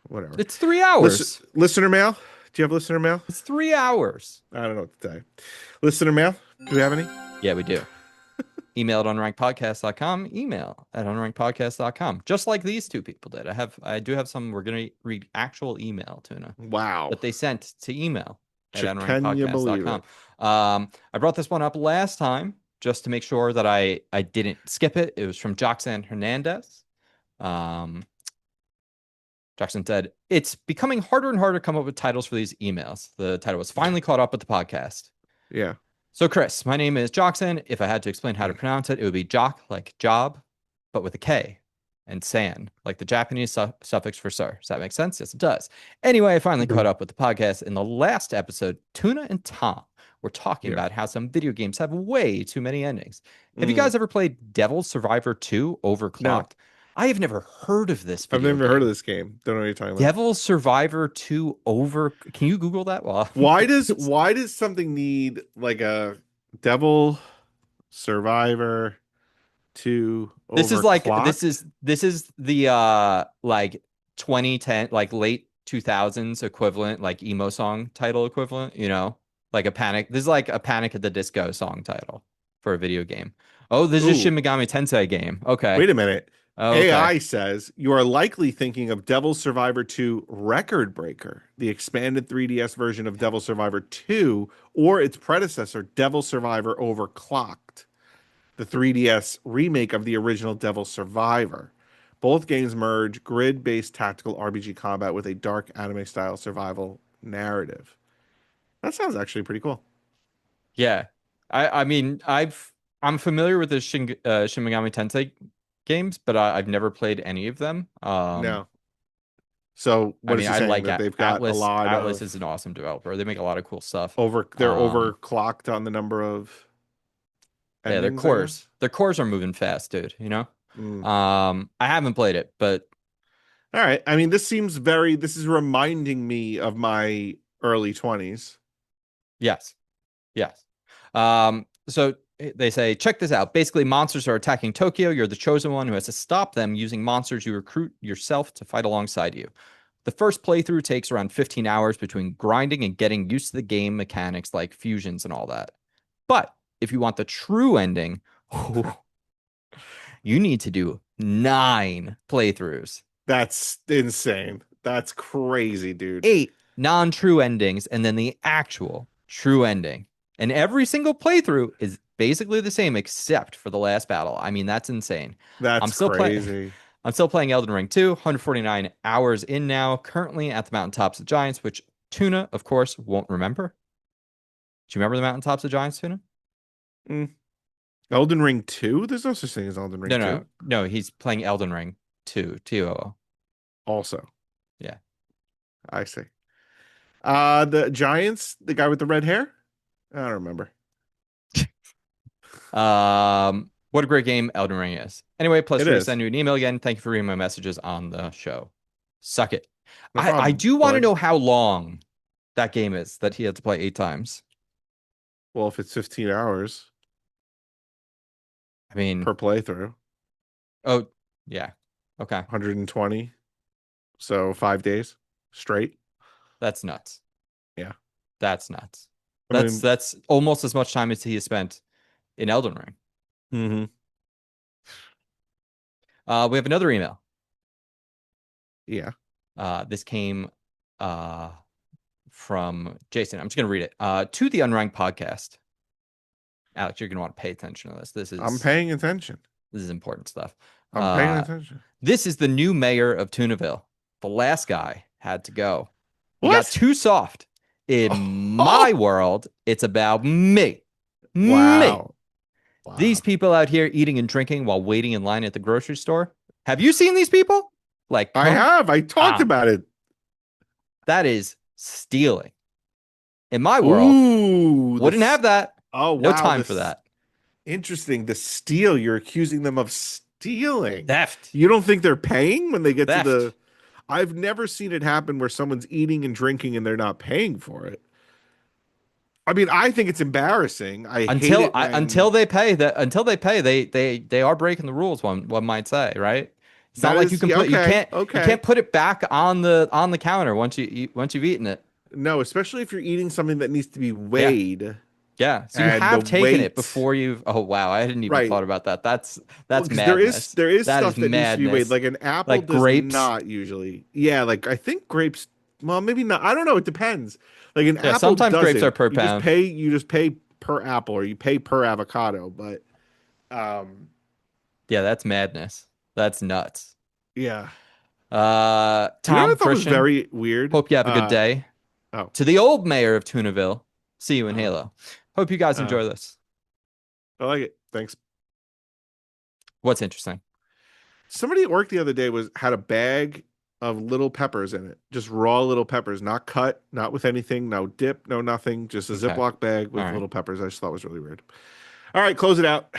whatever. it's 3 hours. Listener mail. Do you have listener mail? It's 3 hours. I don't know what to tell you. Listener mail. Do we have any? Yeah, we do. email at unrankedpodcast.com, email at unrankedpodcast.com, just like these two people did. I do have some, we're going to read actual email, Tuna, Wow. that they sent to email at Can you believe unrankedpodcast.com. it? I brought this one up last time just to make sure that I didn't skip it. It was from Joxan Hernandez. Jackson said, it's becoming harder and harder to come up with titles for these emails. The title was finally caught up with the podcast. Yeah. So, Chris, my name is Joxan. If I had to explain how to pronounce it, it would be jock, like job, but with a K, and san, like the Japanese suffix for sir. Does that make sense? Yes, it does. Anyway, I finally caught up with the podcast. In the last episode, Tuna and Tom were talking about how some video games have way too many endings. Have you guys ever played Devil's Survivor 2 Overclocked? No. I have never heard of this video I've never heard of this game. Don't know what you're talking about. Devil's Survivor 2 Can you Google that? Well, why does something need like a Devil Survivor 2 this is like Overclocked? this is the like 2010, like late 2000s equivalent, like emo song title equivalent, you know, like a Panic. This is like a Panic at the Disco song title for a video game. Oh, this is a Shin Megami Tensei game. Okay. Wait a minute. Okay. AI says you are likely thinking of Devil Survivor 2 Record Breaker, the expanded 3DS version of Devil Survivor 2, or its predecessor, Devil Survivor Overclocked, the 3DS remake of the original Devil Survivor. Both games merge grid-based tactical RPG combat with a dark anime-style survival narrative. That sounds actually pretty cool. Yeah. I mean, I'm familiar with the Shin Megami Tensei games, but I've never played any of them. No. So what is he saying? That they've got Atlas. a lot Atlas of is an awesome developer. They make a lot of cool stuff. they're overclocked on the number of yeah, endings, their cores are moving fast, dude, you know? I haven't played it, but all right. I mean, this is reminding me of my early 20s. Yes. Yes. So they say, check this out. Basically, monsters are attacking Tokyo. You're the chosen one who has to stop them using monsters you recruit yourself to fight alongside you. The first playthrough takes around 15 hours between grinding and getting used to the game mechanics like fusions and all that. But if you want the true ending, you need to do 9 playthroughs. That's insane. That's crazy, dude. 8 non-true endings, and then the actual true ending. And every single playthrough is basically the same except for the last battle. I mean, that's insane. That's crazy. I'm still playing Elden Ring 2, 149 hours in now, currently at the Mountaintops of Giants, which Tuna, of course, won't remember. Do you remember the Mountaintops of Giants, Tuna? Elden Ring 2? There's no such thing as Elden Ring 2. No, he's playing Elden Ring 2, T-O-O. Also. Yeah. I see. The Giants, the guy with the red hair? I don't remember. What a great game Elden Ring is. Anyway, plus to send you an email again. Thank you for reading my messages on the show. Suck it. No problem, I do want to know how long that game is that he had to play 8 times. Well, if it's 15 hours. I mean, per playthrough. Oh, yeah. Okay. 120. So 5 days straight. That's nuts. Yeah. That's nuts. That's almost as much time as he has spent in Elden Ring. We have another email. Yeah. This came from Jason. I'm just going to read it. To the Unranked podcast. Alex, you're going to want to pay attention to this. I'm paying attention. This is important stuff. I'm paying attention. This is the new mayor of Tunaville. The last guy had to go. He What? got too soft. In my world, it's about me. Wow. Me. These people out here eating and drinking while waiting in line at the grocery store. Have you seen these people? Like, I have. I talked about it. That is stealing. In my world, wouldn't have that. Oh, wow. No time for that. Interesting. The steal. You're accusing them of stealing. Theft. You don't think they're paying when they get Theft. to the... I've never seen it happen where someone's eating and drinking and they're not paying for it. I mean, I think it's embarrassing. Until they pay, they are breaking the rules. One might say, right? It's not like you can't put it back on the counter once you've eaten it. No, especially if you're eating something that needs to be weighed. Yeah. So you and the have taken it weight. before you've. Oh wow, I hadn't even Right. thought about that. That's Well, because there is madness. there is That stuff is that needs to be weighed. madness. Like an apple Like does grapes. not usually. Yeah, like I think grapes. Well, maybe not. I don't know. It depends. Like an Yeah. apple Sometimes grapes are doesn't. per You just pound. pay. You just pay per apple, or you pay per avocado. But Yeah, that's madness. That's nuts. yeah. You know what I Tom, thought was Christian, very weird? hope you have a good day. Oh, To the old mayor of Tunaville, see you in uh, Halo. Hope you guys uh, enjoy this. I like it. Thanks. What's interesting? Somebody at work the other day had a bag of little peppers in it, just raw little peppers, not cut, not with anything, no dip, no nothing, just a Okay. Ziploc bag All with right. little peppers. I just thought was really weird. All right, close it out.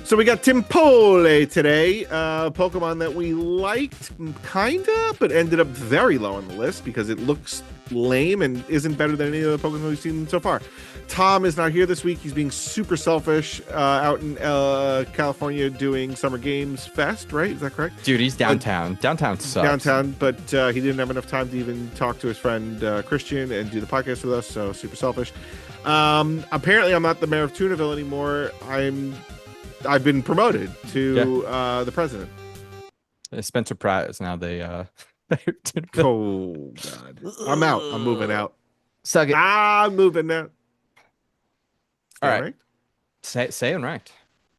So we got Tympole today, Pokemon that we liked, kinda, but ended up very low on the list because it looks lame and isn't better than any of the Pokemon we've seen so far. Tom is not here this week. He's being super selfish out in California doing Summer Games Fest, right? Is that correct? Dude, he's downtown. Downtown sucks. Downtown, but he didn't have enough time to even talk to his friend Christian and do the podcast with us, so super selfish. Apparently, I'm not the mayor of Tunaville anymore. I've been promoted to the president. Spencer Pratt is now the Oh God, I'm out. I'm moving out. Suck it. I'm moving out. All right. Say Unranked.